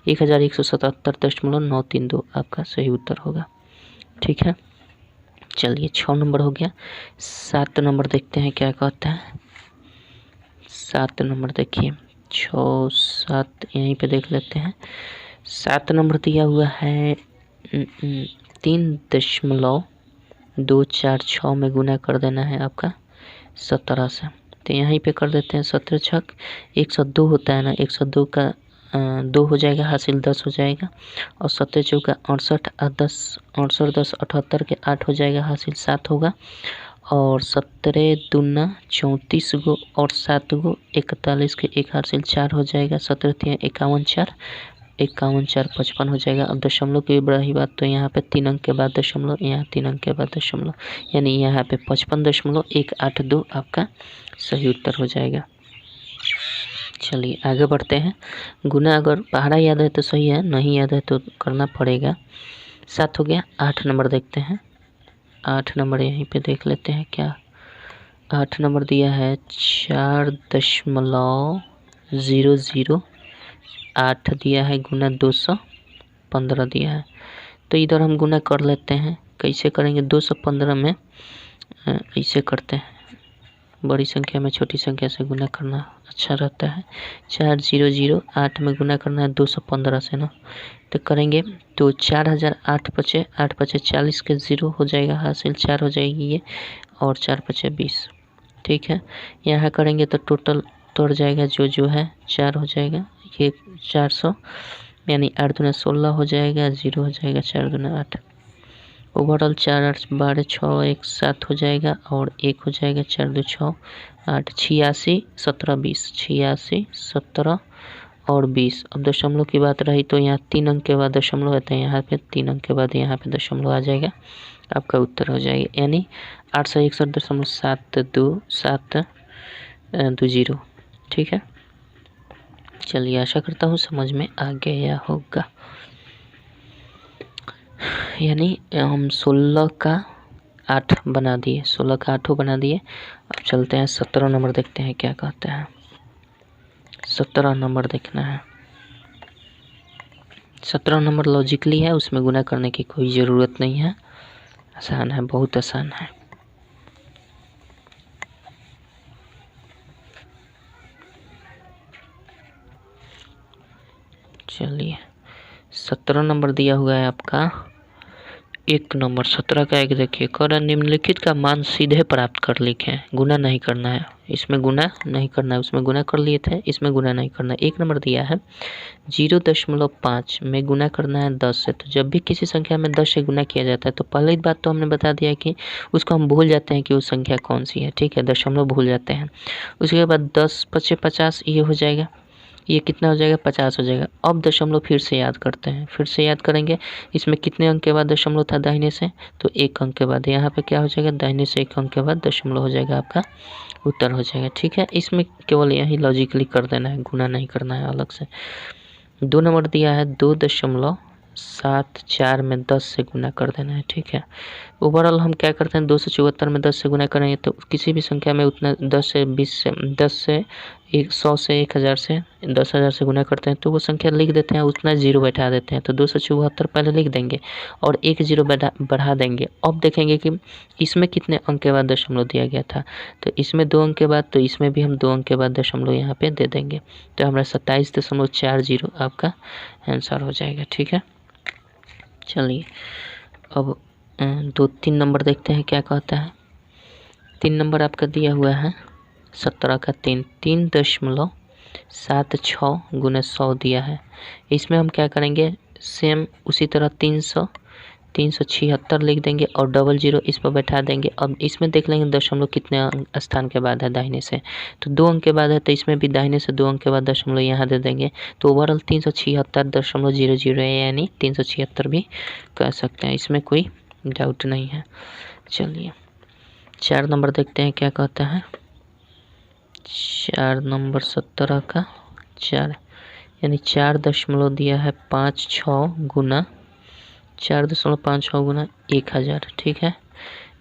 1177.932 आपका सही उत्तर होगा। ठीक है चलिए 6 नंबर हो गया। 7 नंबर देखते हैं क्या कहता है। 7 नंबर देखिए 6 7 यहीं पे देख लेते हैं। 7 नंबर दिया हुआ है 3.246 में गुना कर देना है आपका 17 से। तो यहीं पे कर देते हैं 17 छक 102 होता है ना 102 का 2 हो जाएगा हासिल 10 हो जाएगा और 17 चौका 68 10 68 10 78 के 8 हो जाएगा हासिल 7 होगा और 17 दूना 34 गो और 7 गो 41 के 1 हासिल 4 हो जाएगा 17 3 51 4 51 4 55 हो जाएगा। अब दशमलव की रही बात तो यहाँ पे 3 अंक के बाद दशमलव यहाँ 3 अंक के बाद दशमलव यानी यहाँ पे 55.182 आपका सही उत्तर हो जाएगा। चलिए आगे बढ़ते हैं। गुना अगर पहाड़ा याद है तो सही है नहीं याद है तो करना पड़ेगा। 7 हो गया। 8 नंबर देखते हैं। 8 नंबर यहीं पे देख लेते हैं क्या 8 नंबर दिया है 4.00 दिया है गुना 215 दिया है। तो इधर हम गुना कर लेते हैं। कैसे करेंगे 215 में ऐसे करते हैं बड़ी संख्या में छोटी संख्या से गुना करना अच्छा रहता है। 4008 में गुना करना है 215 से ना तो करेंगे तो 4008 पचे 8 पचे 40 के 0 हो जाएगा हासिल 4 हो जाएगी ये और 4 पचे 20। ठीक है यहाँ करेंगे तो टोटल तोड़ जाएगा जो है 4 हो जाएगा ये 400 यानी 8 दूना 16 हो जाएगा 0 हो जाएगा 4 दूना 8 ओवरऑल 4 8 12 6 1 7 हो जाएगा और 1 हो जाएगा 4 2 6 8 86 17 20 86 17 और 20। अब दशमलव की बात रही तो यहाँ 3 अंक के बाद दशमलव है तो यहाँ पे 3 अंक के बाद यहाँ पे दशमलव आ जाएगा आपका उत्तर हो जाएगा यानी 861.720। ठीक है चलिए आशा करता हूँ समझ में आ गया होगा। यानी हम 16 का 8 बना दिए 16 का 8 बना दिए। अब चलते हैं 17 नंबर देखते हैं क्या कहते हैं। 17 नंबर देखना है। 17 नंबर लॉजिकली है उसमें गुना करने की कोई ज़रूरत नहीं है आसान है बहुत आसान है। चलिए 17 नंबर दिया हुआ है आपका 1 नंबर 17 का 1 देखिए कर निम्नलिखित का मान सीधे प्राप्त कर लिखें गुना नहीं करना है इसमें गुना नहीं करना है उसमें गुना कर लिए थे इसमें गुना नहीं करना है। 1 नंबर दिया है 0.5 में गुना करना है 10 से। तो जब भी किसी संख्या में 10 से गुना किया जाता है तो पहली बात तो हमने बता दिया कि उसको हम भूल जाते हैं कि वो संख्या कौन सी है। ठीक है दशमलव भूल जाते हैं। उसके बाद 10 पचे 50 ये हो जाएगा ये कितना हो जाएगा 50 हो जाएगा। अब दशमलव फिर से याद करते हैं फिर से याद करेंगे इसमें कितने अंक के बाद दशमलव था दाहिने से तो 1 अंक के बाद यहाँ पे क्या हो जाएगा दाहिने से 1 अंक के बाद दशमलव हो जाएगा आपका उत्तर हो जाएगा। ठीक है इसमें केवल यही लॉजिकली कर देना है गुना नहीं करना है अलग से। 2 नंबर दिया है 2.74 में 10 से गुना कर देना है। ठीक है ओवरऑल हम क्या करते हैं 274 में 10 से गुना करेंगे तो किसी भी संख्या में उतना 10 से 20 से 10 से 100 से 1000 से 10,000 से गुना करते हैं तो वो संख्या लिख देते हैं उतना जीरो बैठा देते हैं। तो 274 पहले लिख देंगे और 1 जीरो बढ़ा देंगे। अब देखेंगे कि इसमें कितने अंक के बाद दशमलव दिया गया था तो इसमें 2 अंक के बाद तो इसमें भी हम 2 अंक के बाद दशमलव यहाँ पे दे देंगे तो हमारा 27.40 आपका आंसर हो जाएगा। ठीक है चलिए अब तीन नंबर देखते हैं क्या कहता है। 3 नंबर आपका दिया हुआ है 17 का 3.76 गुना 100 दिया है। इसमें हम क्या करेंगे, सेम उसी तरह 376 लिख देंगे और डबल जीरो इस पर बैठा देंगे। अब इसमें देख लेंगे दशमलव कितने स्थान के बाद है दाहिने से, तो 2 अंक के बाद है, तो इसमें भी दाहिने से 2 अंक के बाद दशमलव यहाँ दे देंगे। तो ओवरऑल 376.00 है, यानी 376 भी कह सकते हैं, इसमें कोई डाउट नहीं है। चलिए 4 नंबर देखते हैं क्या कहता है। 4 नंबर 17 का 4 यानी 4 दिया है 56 गुना 4.56 गुना 1000। ठीक है,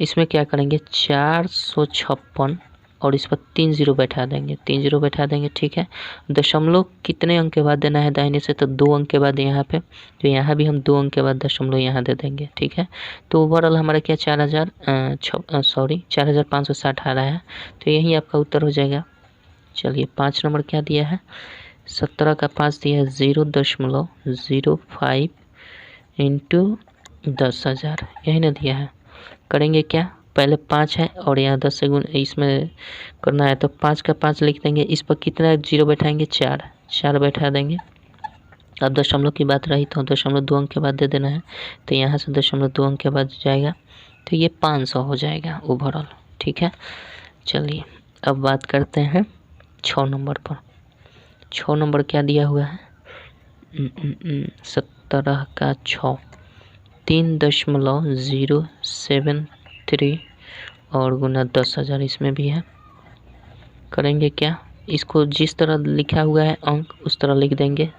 इसमें क्या करेंगे 456 और इस पर 3 जीरो बैठा देंगे, 3 जीरो बैठा देंगे। ठीक है, दशमलव कितने अंक के बाद देना है दाहिने से, तो 2 अंक के बाद यहाँ पे, तो यहाँ भी हम 2 अंक के बाद दशमलव यहाँ दे देंगे। ठीक है, तो ओवरऑल हमारा क्या 4560 आ रहा है, तो यही आपका उत्तर हो जाएगा। चलिए 5 नंबर क्या दिया है, 17 का 5 दिया है 0.05 इंटू 10,000, यही ना दिया है। करेंगे क्या, पहले 5 है और यहाँ 10 से गुण इसमें करना है, तो 5 का 5 लिख देंगे। इस पर कितना जीरो बैठाएंगे, 4 बैठा देंगे। अब दशमलव की बात रही तो दशमलव 2 अंक के बाद दे देना है, तो यहाँ से दशमलव 2 अंक के बाद जाएगा, तो ये 500 हो जाएगा ओवरऑल। ठीक है, चलिए अब बात करते हैं 6 नंबर पर। 6 नंबर क्या दिया हुआ है, 17 का 6 3.073 और गुना 10,000 इसमें भी है। करेंगे क्या, इसको जिस तरह लिखा हुआ है अंक उस तरह लिख देंगे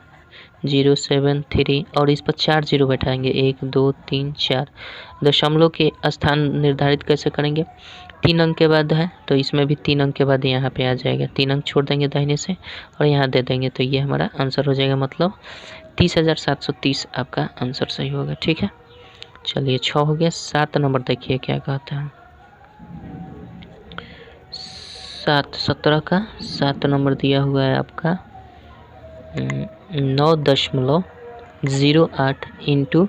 073 और इस पर 4 जीरो बैठाएंगे, 1 2 3 4। दशमलव के स्थान निर्धारित कैसे करेंगे, 3 अंक के बाद है तो इसमें भी 3 अंक के बाद यहाँ पे आ जाएगा, 3 अंक छोड़ देंगे दाहिने से और यहाँ दे देंगे, तो ये हमारा आंसर हो जाएगा, मतलब 30,730 आपका आंसर सही होगा। ठीक है, चलिए 6 हो गया। 7 नंबर देखिए क्या कहता है। 17 का 7 नंबर दिया हुआ है आपका 9.08 इंटू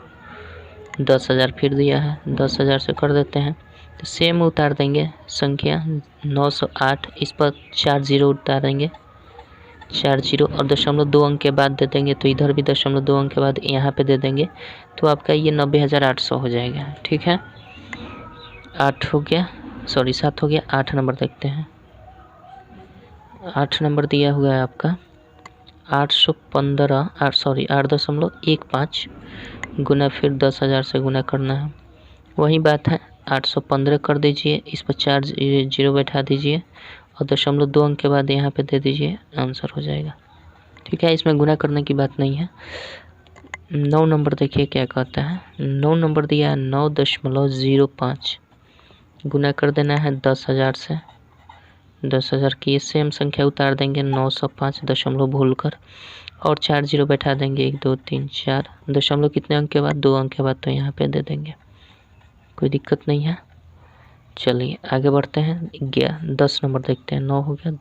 10,000 फिर दिया है, 10,000 से कर देते हैं, तो सेम उतार देंगे संख्या 908, इस पर 4 जीरो उतारेंगे, 4 जीरो और दशमलव 2 अंक के बाद दे देंगे, तो इधर भी दशमलव 2 अंक के बाद यहाँ पे दे देंगे, तो आपका ये 90,800 हो जाएगा। ठीक है, 8 हो गया, सॉरी 7 हो गया। 8 नंबर देखते हैं। 8 नंबर दिया हुआ है आपका 8.15 गुना फिर 10,000 से गुना करना है, वही बात है 815 कर दीजिए, इस पर 4 जीरो बैठा दीजिए और दशमलव 2 अंक के बाद यहाँ पे दे दीजिए, आंसर हो जाएगा। ठीक है, इसमें गुना करने की बात नहीं है। 9 नंबर देखिए क्या कहता है। 9 नंबर दिया है 9.05 गुना कर देना है 10,000 से, 10,000 की सेम संख्या उतार देंगे 905 दशमलव भूल कर और 4 जीरो बैठा देंगे, 1 2 3 4। दशमलव कितने अंक के बाद, 2 अंक के बाद, तो यहाँ पे दे देंगे, कोई दिक्कत नहीं है। चलिए आगे बढ़ते हैं। 10 नंबर देखते हैं। 9 हो गया।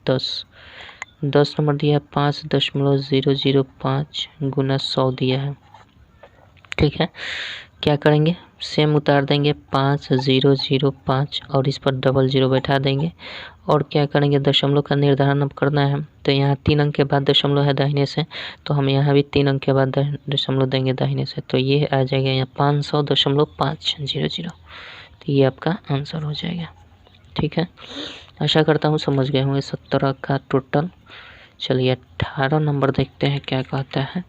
10 नंबर दिया है 5.005 गुना 100 दिया है। ठीक है, क्या करेंगे, सेम उतार देंगे 5005 और इस पर डबल जीरो बैठा देंगे और क्या करेंगे, दशमलव का निर्धारण अब करना है, तो यहाँ 3 अंक के बाद दशमलव है दाहिने से, तो हम यहाँ भी 3 अंक के बाद दशमलव देंगे दाहिने से, तो ये आ जाएगा यहाँ 500.500, तो ये आपका आंसर हो जाएगा। ठीक है, आशा करता हूँ समझ गए होंगे 17 का टोटल। चलिए 18 नंबर देखते हैं क्या कहता है।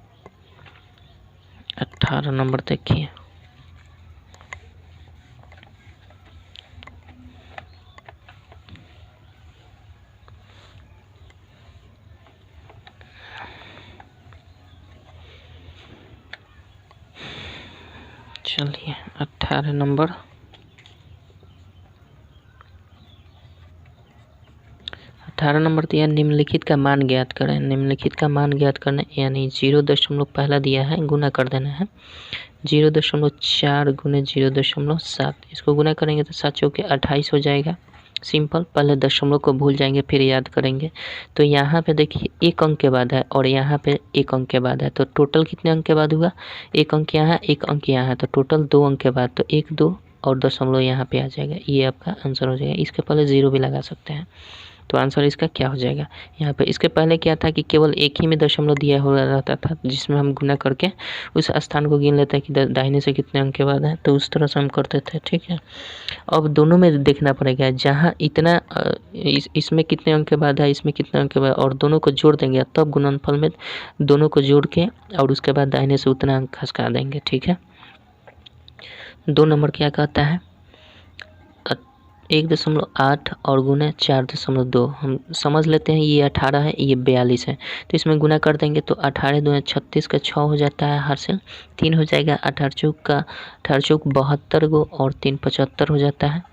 18 नंबर देखिए। चलिए 18 नंबर। 18 नंबर दिया निम्नलिखित का मान ज्ञात करें। निम्नलिखित का मान ज्ञात करने यानी 0 पहला दिया है, गुना कर देना है 0.4 गुने 0.7, इसको गुना करेंगे तो 7 चौके 28 हो जाएगा। सिंपल, पहले दशमलव को भूल जाएंगे फिर याद करेंगे। तो यहाँ पे देखिए 1 अंक के बाद है और यहाँ पे 1 अंक के बाद है, तो टोटल कितने अंक के बाद हुआ, 1 अंक यहाँ है 1 अंक यहाँ है, तो टोटल 2 अंक के बाद, तो 1 2 और दशमलव यहाँ पे आ जाएगा, ये आपका आंसर हो जाएगा। इसके पहले 0 भी लगा सकते हैं। तो आंसर इसका क्या हो जाएगा यहाँ पे। इसके पहले क्या था कि केवल एक ही में दशमलव दिया हुआ रहता था, जिसमें हम गुना करके उस स्थान को गिन लेते हैं कि दाहिने से कितने अंक के बाद है, तो उस तरह से हम करते थे। ठीक है, अब दोनों में देखना पड़ेगा, जहाँ इतना इसमें कितने अंक के बाद है, इसमें कितने अंक के बाद, और दोनों को जोड़ देंगे, तब गुणनफल में दोनों को जोड़ के और उसके बाद दाहिने से उतना अंक खसका देंगे। ठीक है, 2 नंबर क्या कहता है, 1.8 और गुना 4.2। हम समझ लेते हैं ये 18 है, ये 42 है, तो इसमें गुना कर देंगे तो 18 दूना 36 का 6 हो जाता है, हर से 3 हो जाएगा, 18 चौक 72 गो और 3 75 हो जाता है।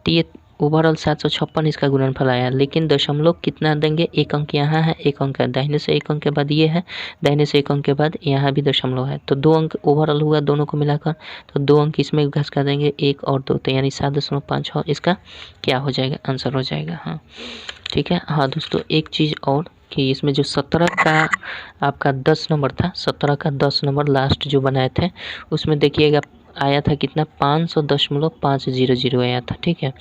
तो ये ओवरऑल 756 इसका गुणनफल आया। लेकिन दशमलव कितना देंगे, एक अंक यहाँ है, एक अंक है दाहिने से, एक अंक के बाद ये है, दाहिने से एक अंक के बाद यहाँ भी दशमलव है, तो 2 अंक ओवरऑल हुआ दोनों को मिलाकर, तो 2 अंक इसमें घसका देंगे, 1 और 2, तो यानी 7.56 इसका क्या हो जाएगा, आंसर हो जाएगा। हाँ ठीक है। हाँ दोस्तों, एक चीज़ और कि इसमें जो 17 का आपका 10 नंबर था, 17 का 10 नंबर लास्ट जो बनाए थे, उसमें देखिएगा आया था कितना, 500.500 आया था। ठीक है,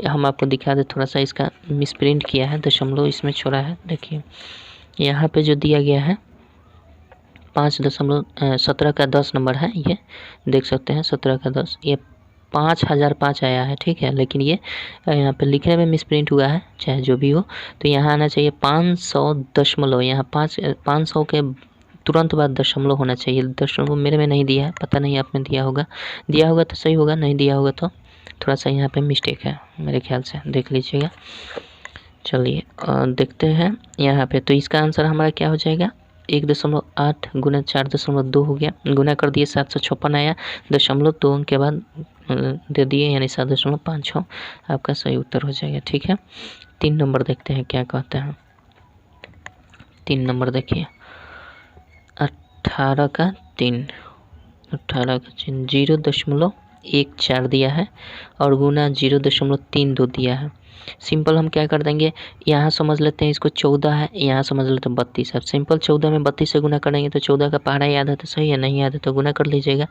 हम आपको दिखा दे, थोड़ा सा इसका मिसप्रिंट किया है, दशमलव इसमें छोड़ा है। देखिए यहाँ पे जो दिया गया है 17 का 10 नंबर है, ये देख सकते हैं 17 का 10, ये 5005 आया है। ठीक है, लेकिन ये यहाँ पे लिखने में मिसप्रिंट हुआ है, चाहे जो भी हो, तो यहाँ आना चाहिए 500 यहाँ 500 के तुरंत बाद दशमलव होना चाहिए। दशमलव मेरे में नहीं दिया है, पता नहीं आप में दिया होगा तो सही होगा, नहीं दिया होगा तो थोड़ा सा यहाँ पे मिस्टेक है मेरे ख्याल से, देख लीजिएगा। चलिए देखते हैं यहाँ पे, तो इसका आंसर हमारा क्या हो जाएगा, 1.8 गुना 4.2 हो गया, गुना कर दिए 756 आया, दशमलव 2 अंक के बाद दे दिए, यानी 7.56 आपका सही उत्तर हो जाएगा। ठीक है, 3 नंबर देखते हैं क्या कहते हैं। 3 नंबर देखिए, 18 का 3 0.14 दिया है और गुना 0.32 दिया है। सिंपल हम क्या कर देंगे, यहाँ समझ लेते हैं इसको 14 है, यहाँ समझ लेते हैं 32 है। सिंपल 14 में 32 से गुना करेंगे तो 14 का पहाड़ा याद है तो सही है, नहीं याद है तो गुना कर लीजिएगा।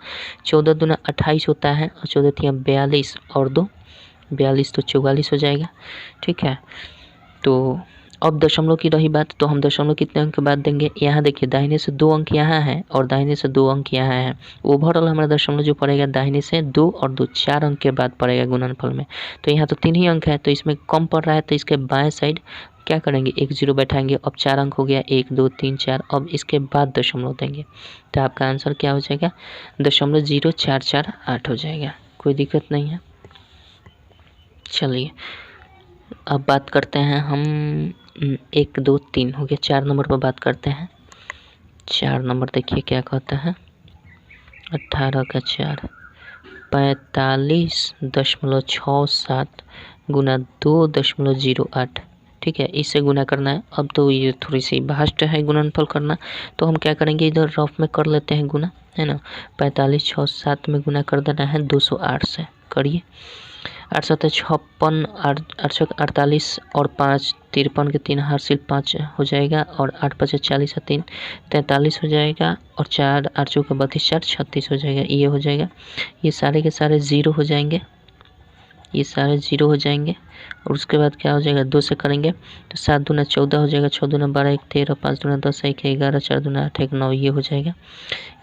14 दूना 28 होता है और 14 तिया 42 और 2 42 तो 44 हो जाएगा। ठीक है, तो अब दशमलव की रही बात, तो हम दशमलव कितने अंक के बाद देंगे, यहाँ देखिए दाहिने से 2 अंक यहाँ है और दाहिने से 2 अंक यहाँ है। ओवरऑल हमारा दशमलव जो पड़ेगा दाहिने से 2 और 2 4 अंक के बाद पड़ेगा गुणनफल में। तो यहाँ तो 3 ही अंक है, तो इसमें कम पड़ रहा है, तो इसके बाएं साइड क्या करेंगे, 1 0 बैठाएंगे। अब 4 अंक हो गया, 1 2 3 4, अब इसके बाद दशमलव देंगे, तो आपका आंसर क्या हो जाएगा, 0.0448 हो जाएगा। कोई दिक्कत नहीं है। चलिए अब बात करते हैं हम 1 2 3 हो गया, 4 नंबर पर बात करते हैं। 4 नंबर देखिए क्या कहता है, 18 का 4 45.67 गुना 2.08। ठीक है, इससे गुना करना है। अब तो ये थोड़ी सी भास्ट है गुणनफल करना, तो हम क्या करेंगे, इधर रफ में कर लेते हैं गुना, है ना। 45 6 7 में गुना कर देना है 208 से, करिए। 8 7 56, 8 48 और 5 53 के 3 हासिल 5 हो जाएगा, और 8 5 40 3 43 हो जाएगा, और 4 8 चौका 32 4 36 हो जाएगा, ये हो जाएगा। ये सारे के सारे 0 हो जाएंगे, ये सारे 0 हो जाएंगे, और उसके बाद क्या हो जाएगा, 2 से करेंगे तो 7 दूना 14 हो जाएगा, 6 दूना 12 1 13, 5 दूना 10 1 11, 4 दूना 8 1 9, ये हो जाएगा।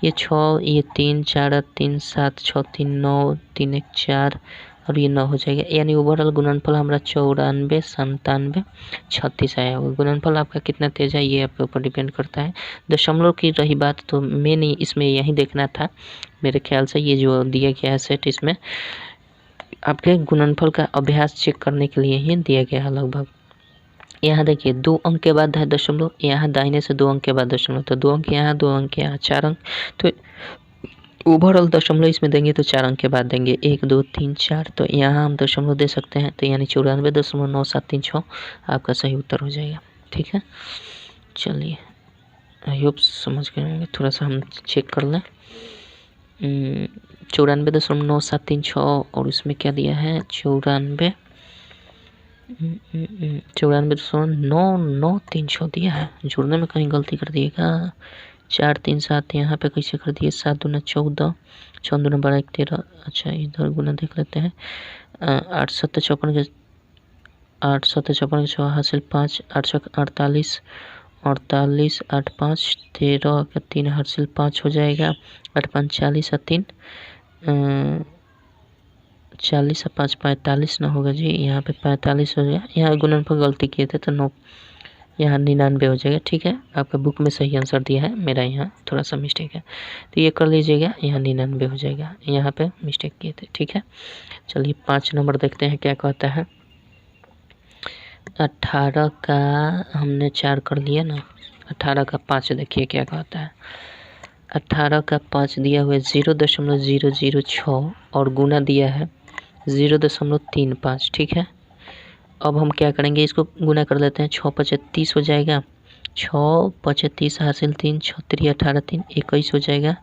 ये 6 ये 3 4 3 7 6 3 9 3 1 4 और ये 9 हो जाएगा, यानी ओवरऑल गुणनफल हमारा 94 97 36 आया होगा। गुणनफल आपका कितना तेज है ये आपके ऊपर डिपेंड करता है। दशमलव की रही बात, तो मेन इसमें यही देखना था मेरे ख्याल से, ये जो दिया गया है सेट, इसमें आपके गुणनफल का अभ्यास चेक करने के लिए ही दिया गया है लगभग। यहाँ देखिए 2 अंक के बाद है दशमलव, यहाँ दाहिने से 2 अंक के बाद दशमलव, तो 2 अंक यहाँ 2 अंक यहाँ 4 अंक, तो ओवरऑल दशमलव इसमें देंगे तो 4 अंक के बाद देंगे 1 2 3 4, तो यहाँ हम दशमलव दे सकते हैं, तो यानी 94.9736 आपका सही उत्तर हो जाएगा। ठीक है, चलिए आई होप समझ गए होंगे। थोड़ा सा हम चेक कर लें, 94.9736, और उसमें क्या दिया है, 94.9936 दिया है। जुड़ने में कहीं गलती कर दिएगा, 4 3 7 यहाँ पे कैसे कर दिए, 7 दूना 14, 6 दूना 12 1 13। अच्छा इधर गुना देख लेते हैं। 8 7 54 के 6 हासिल 5, 8 6 48, 48 8 5 13 का 3 हासिल 5 हो जाएगा। 8 5 40 और 3 40 और 5 45 ना होगा जी, यहाँ पे 45 हो गया। यहाँ गुणनफल गलती किए थे तो 9 यहाँ 99 हो जाएगा। ठीक है, आपका बुक में सही आंसर दिया है, मेरा यहाँ थोड़ा सा मिस्टेक है, तो ये कर लीजिएगा। यहाँ 99 हो जाएगा, यहाँ पे मिस्टेक किए थे। ठीक है, चलिए 5 नंबर देखते हैं क्या कहता है। 18 का हमने 4 कर लिया ना, 18 का 5 देखिए क्या कहता है। 18 का 5 दिया हुआ है 0.006 और गुना दिया है 0.35। ठीक है, अब हम क्या करेंगे, इसको गुना कर लेते हैं। 6 5 30 हो जाएगा, 6 5 30 हासिल 3, 6 3 18 3 21 हो जाएगा।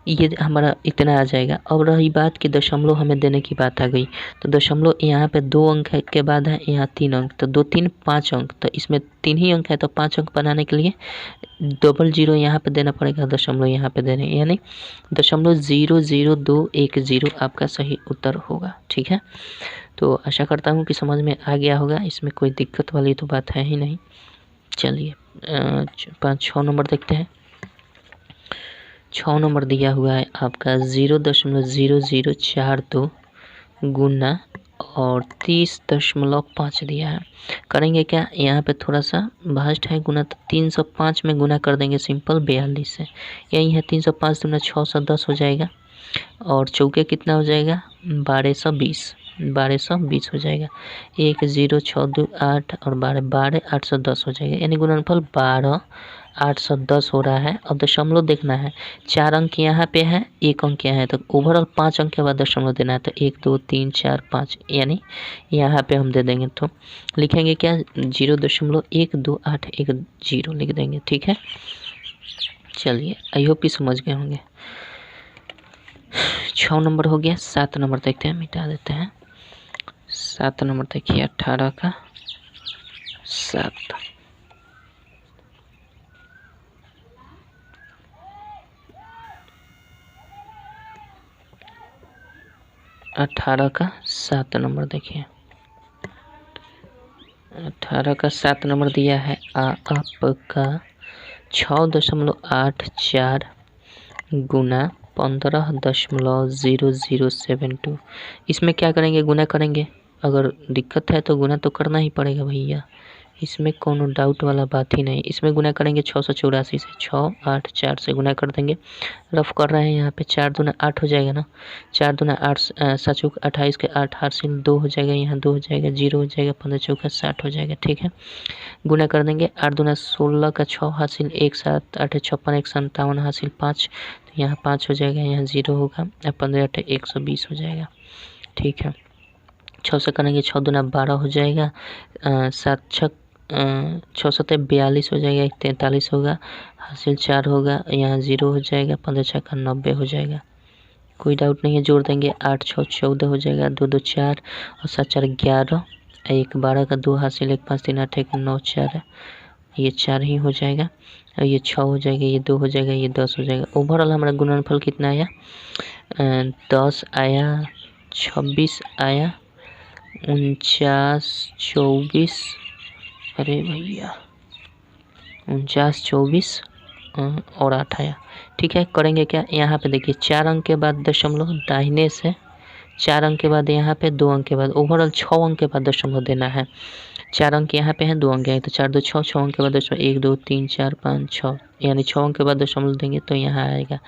ये हमारा इतना आ जाएगा। अब रही बात कि दशमलव हमें देने की बात आ गई, तो दशमलव यहाँ पे 2 अंक है के बाद है, यहाँ 3 अंक, तो 2 3 5 अंक, तो इसमें 3 ही अंक है, तो 5 अंक बनाने के लिए 00 यहाँ पे देना पड़ेगा, दशमलव यहाँ पे देने, यानी 0.00210 आपका सही उत्तर होगा। ठीक है, तो आशा करता हूँ कि समझ में आ गया होगा, इसमें कोई दिक्कत वाली तो बात है ही नहीं। चलिए 6 नंबर देखते हैं। 6 नंबर दिया हुआ है आपका 0.0042 गुना और 30.5 दिया है। करेंगे क्या, यहाँ पे थोड़ा सा भास्ट है गुना, तो 305 में गुना कर देंगे सिंपल 42 से। यही है 305 दूना 610 हो जाएगा, और चौके कितना हो जाएगा 1220 हो जाएगा। 1 0 6 2 8 और 12 12 810 हो जाएगा, यानी गुणनफल 12 810 हो रहा है। अब दशमलव देखना है, 4 अंक यहाँ पे है, 1 अंक यहाँ है, तो ओवरऑल 5 अंक के बाद दशमलव देना है, तो 1 2 3 4 5, यानी यहाँ पे हम दे देंगे। तो लिखेंगे क्या 0.128110 लिख देंगे। ठीक है, चलिए आई होप कि समझ गए होंगे। 6 नंबर हो गया। 7 नंबर देखते हैं, मिटा देते हैं। 7 नंबर देखिए 18 का 7। 18 का 7 नंबर देखिए। 18 का 7 नंबर दिया है आपका 6.84 गुना 15.0072। इसमें क्या करेंगे, गुना करेंगे। अगर दिक्कत है तो गुना तो करना ही पड़ेगा भैया, इसमें कोनो डाउट वाला बात ही नहीं। इसमें गुना करेंगे 684 से, 6 8 4 से गुना कर देंगे। रफ कर रहे हैं यहाँ पे, 4 दूना 8 हो जाएगा ना, 4 दूना 8 7 28 के 8 हासिल 2 हो जाएगा, यहाँ 2 हो जाएगा, 0 हो जाएगा, 15 चौका 60 हो जाएगा। ठीक है, गुना कर देंगे। 8 दूना 16 का 6 हासिल 1 7 8 56 1 57 हासिल 5, तो यहाँ 5 हो जाएगा, यहाँ 0 होगा, 15 8 120 हो जाएगा। ठीक है, 6 से करेंगे, 6 दूना 12 हो जाएगा, 7 6 6 7 42 हो जाएगा, 1 43 होगा, हासिल 4 होगा, यहाँ 0 हो जाएगा, 15 6 का 90 हो जाएगा। कोई डाउट नहीं है, जोड़ देंगे। 8 6 14 हो जाएगा, 2 2 4 और 7 4 11, 1 12 का 2 हासिल 1 5 3 8 1 9 4 है, ये 4 ही हो जाएगा, और ये 6 हो जाएगा, ये 2 हो जाएगा, ये 10 हो जाएगा। ओवरऑल हमारा गुणनफल कितना आया, 10 आया, 26 आया, 49 24, अरे भैया 49 24 और 8 आया। ठीक है, करेंगे क्या, यहाँ पे देखिए 4 अंक के बाद दशमलव दाहिने से, 4 अंक के बाद यहाँ पे 2 अंक के बाद, ओवरऑल 6 अंक के बाद दशमलव देना है। 4 अंक यहाँ पे हैं, 2 अंक है, तो 4 2 6, 6 अंक के बाद दशमलव 1 2 3 4 5 6, यानी 6 अंक के बाद दशमलव देंगे तो यहाँ आएगा,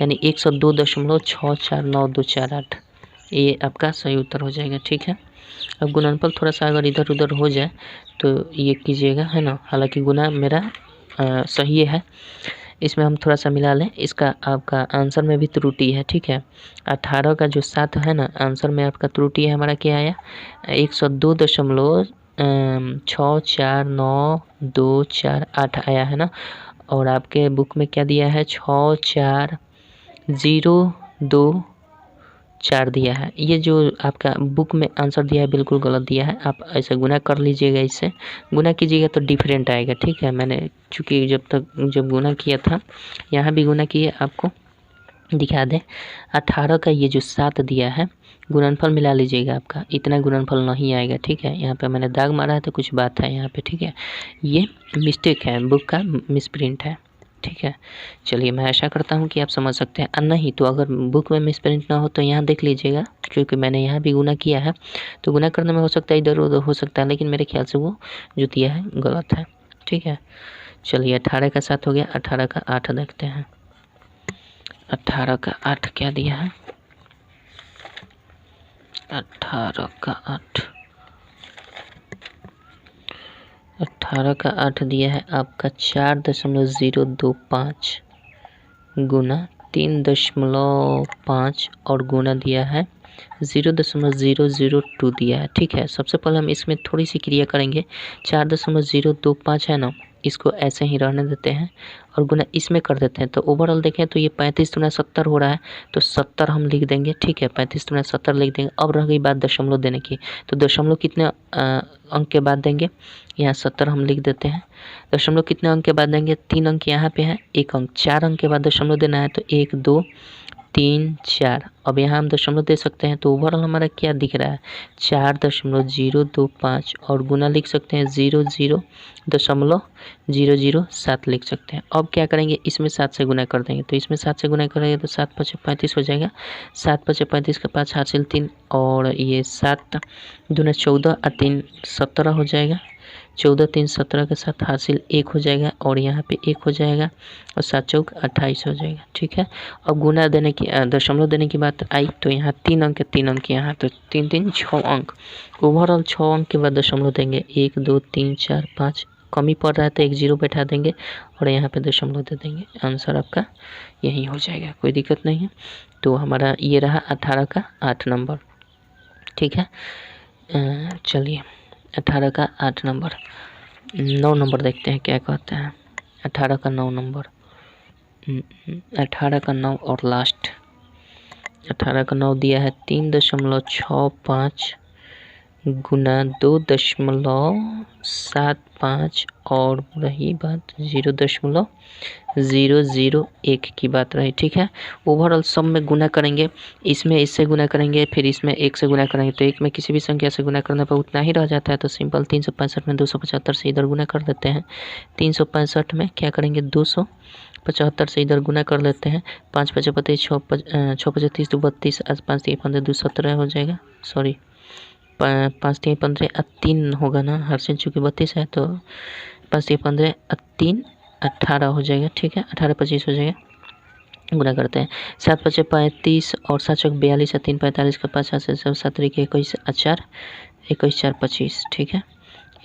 यानी 102.649248, ये आपका सही उत्तर हो जाएगा। ठीक है, अब गुणनफल थोड़ा सा अगर इधर उधर हो जाए तो ये कीजिएगा, है ना। हालांकि गुना मेरा सही है, इसमें हम थोड़ा सा मिला लें, इसका आपका आंसर में भी त्रुटि है। ठीक है, 18 का जो 7 है ना, आंसर में आपका त्रुटि है, हमारा क्या आया 102.649248 आया है ना। और आपके बुक में क्या दिया है 64024 4 दिया है। ये जो आपका बुक में आंसर दिया है बिल्कुल गलत दिया है। आप ऐसे गुना कर लीजिएगा, इससे गुना कीजिएगा तो डिफरेंट आएगा। ठीक है, मैंने चूँकि जब गुना किया था, यहाँ भी गुना किए, आपको दिखा दें। 18 का ये जो 7 दिया है, गुणनफल मिला लीजिएगा, आपका इतना गुणनफल नहीं आएगा। ठीक है, यहाँ पे मैंने दाग मारा है तो कुछ बात है यहाँ पे। ठीक है, ये मिस्टेक है, बुक का मिसप्रिंट है। ठीक है, चलिए मैं आशा करता हूँ कि आप समझ सकते हैं। नहीं तो अगर बुक में मिसप्रिंट ना हो तो यहाँ देख लीजिएगा, क्योंकि मैंने यहाँ भी गुना किया है, तो गुना करने में हो सकता है इधर उधर हो सकता है, लेकिन मेरे ख्याल से वो जो दिया है गलत है। ठीक है, चलिए 18 का 7 हो गया, 18 का 8 देखते हैं। 18 का 8 क्या दिया है? 18 का 8, 18 का 8 दिया है आपका 4.025 गुना 3.5 और गुना दिया है 0.002 दिया है। ठीक है, सबसे पहले हम इसमें थोड़ी सी क्रिया करेंगे। 4.025 है ना, इसको ऐसे ही रहने देते हैं और गुना इसमें कर देते हैं। तो ओवरऑल देखें तो ये 35 गुना 70 हो रहा है, तो 70 हम लिख देंगे। ठीक है, 35 गुना 70 लिख देंगे। अब रह गई बात दशमलव देने की, तो दशमलव कितने अंक के बाद देंगे? यहाँ 70 हम लिख देते हैं। दशमलव कितने अंक के बाद देंगे? 3 अंक यहाँ पे है, 1 अंक। 4 अंक के बाद दशमलव देना है, तो 1 2 3 4। अब यहाँ हम दशमलव दे सकते हैं, तो ओवरऑल हमारा क्या दिख रहा है? 4.025 और गुना लिख सकते हैं 00.007 लिख सकते हैं। अब क्या करेंगे? इसमें 7 से गुना कर देंगे, तो इसमें 7 से गुना करेंगे तो 7 5 35 हो जाएगा। 7 5 35 का 5 हासिल 3, और ये 7 दूना 14 और 3 17 हो जाएगा। 14 3 17 के साथ हासिल 1 हो जाएगा, और यहाँ पे 1 हो जाएगा, और 7 चौक 28 हो जाएगा। ठीक है, अब गुना देने की दशमलव देने की बात आई, तो यहाँ 3 अंक है, 3 अंक यहाँ, तो 3 3 6 अंक। ओवरऑल 6 अंक के बाद दशमलव देंगे। 1 2 3 4 5, कमी पड़ रहा है तो एक 0 बैठा देंगे और यहाँ पे दशमलव दे देंगे। आंसर आपका यही हो जाएगा, कोई दिक्कत नहीं है। तो हमारा ये रहा 18 का 8 नंबर। ठीक है, चलिए 18 का 8 नंबर। 9 नंबर देखते हैं क्या कहते हैं। 18 का 9 नंबर, 18 का 9 और लास्ट। 18 का 9 दिया है 3.65 गुना 2.75 और रही बात 0.001 की बात रही। ठीक है, ओवरऑल सब में गुना करेंगे, इसमें इससे गुना करेंगे, फिर इसमें 1 से गुना करेंगे, तो 1 में किसी भी संख्या से गुना करने पर उतना ही रह जाता है। तो सिंपल 365 में 275 से इधर गुना कर देते हैं। 365 में क्या करेंगे? 275 से इधर गुना कर लेते हैं। 5 5 25 6 5 30 32, 5 3 15 2 17 हो जाएगा। सॉरी, 5 3 15 3 होगा ना, हर से चूँकि 32 है, तो 5 3 15 3 18 हो जाएगा। ठीक है, 18 25 हो जाएगा। गुना करते हैं। 7 5 35 और 7 चौक 42 और 3 45 का 5 से 7 3 21 4 21 4 25। ठीक है,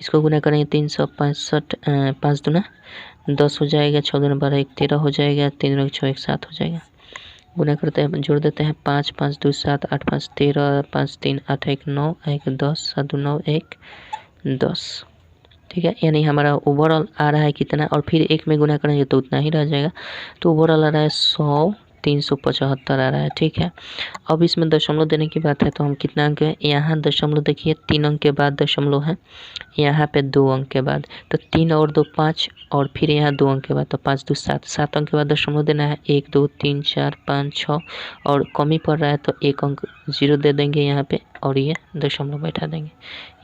इसको गुना करेंगे 365 5 दूना 10 हो जाएगा, 6 दूना 12 1 13 हो जाएगा, 3 दूना 6 1 7 हो जाएगा। गुना करते हैं, जोड़ देते हैं 5 5 2 7 8 5 13 5 3 8 1 9 1 10 7 2 9 1 10। ठीक है, यानी हमारा ओवरऑल आ रहा है कितना, और फिर 1 में गुना करेंगे तो उतना ही रह जाएगा। तो ओवरऑल आ रहा है 100 375 आ रहा है। ठीक है, अब इसमें दशमलव देने की बात है, तो हम कितना अंक है? यहाँ दशमलव देखिए 3 अंक के बाद दशमलव है, यहाँ पे 2 अंक के बाद, तो 3 और 2 5, और फिर यहाँ 2 अंक के बाद, तो 5 2 7, 7 अंक के बाद दशमलव देना है। 1 2 3 4 5 6, और कमी पड़ रहा है तो 1 अंक 0 दे देंगे यहाँ पे, और ये दशमलव बैठा देंगे।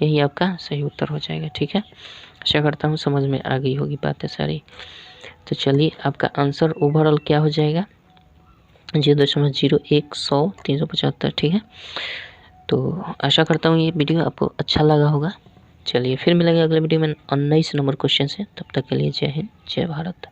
यही आपका सही उत्तर हो जाएगा। ठीक है, आशा करता हूँ समझ में आ गई होगी बातें सारी। तो चलिए, आपका आंसर ओवरऑल क्या हो जाएगा? 0.01 100 375। ठीक है, तो आशा करता हूँ ये वीडियो आपको अच्छा लगा होगा। चलिए फिर मिलेंगे अगले वीडियो में 19 नंबर क्वेश्चन से। तब तक के लिए जय हिंद, जय भारत।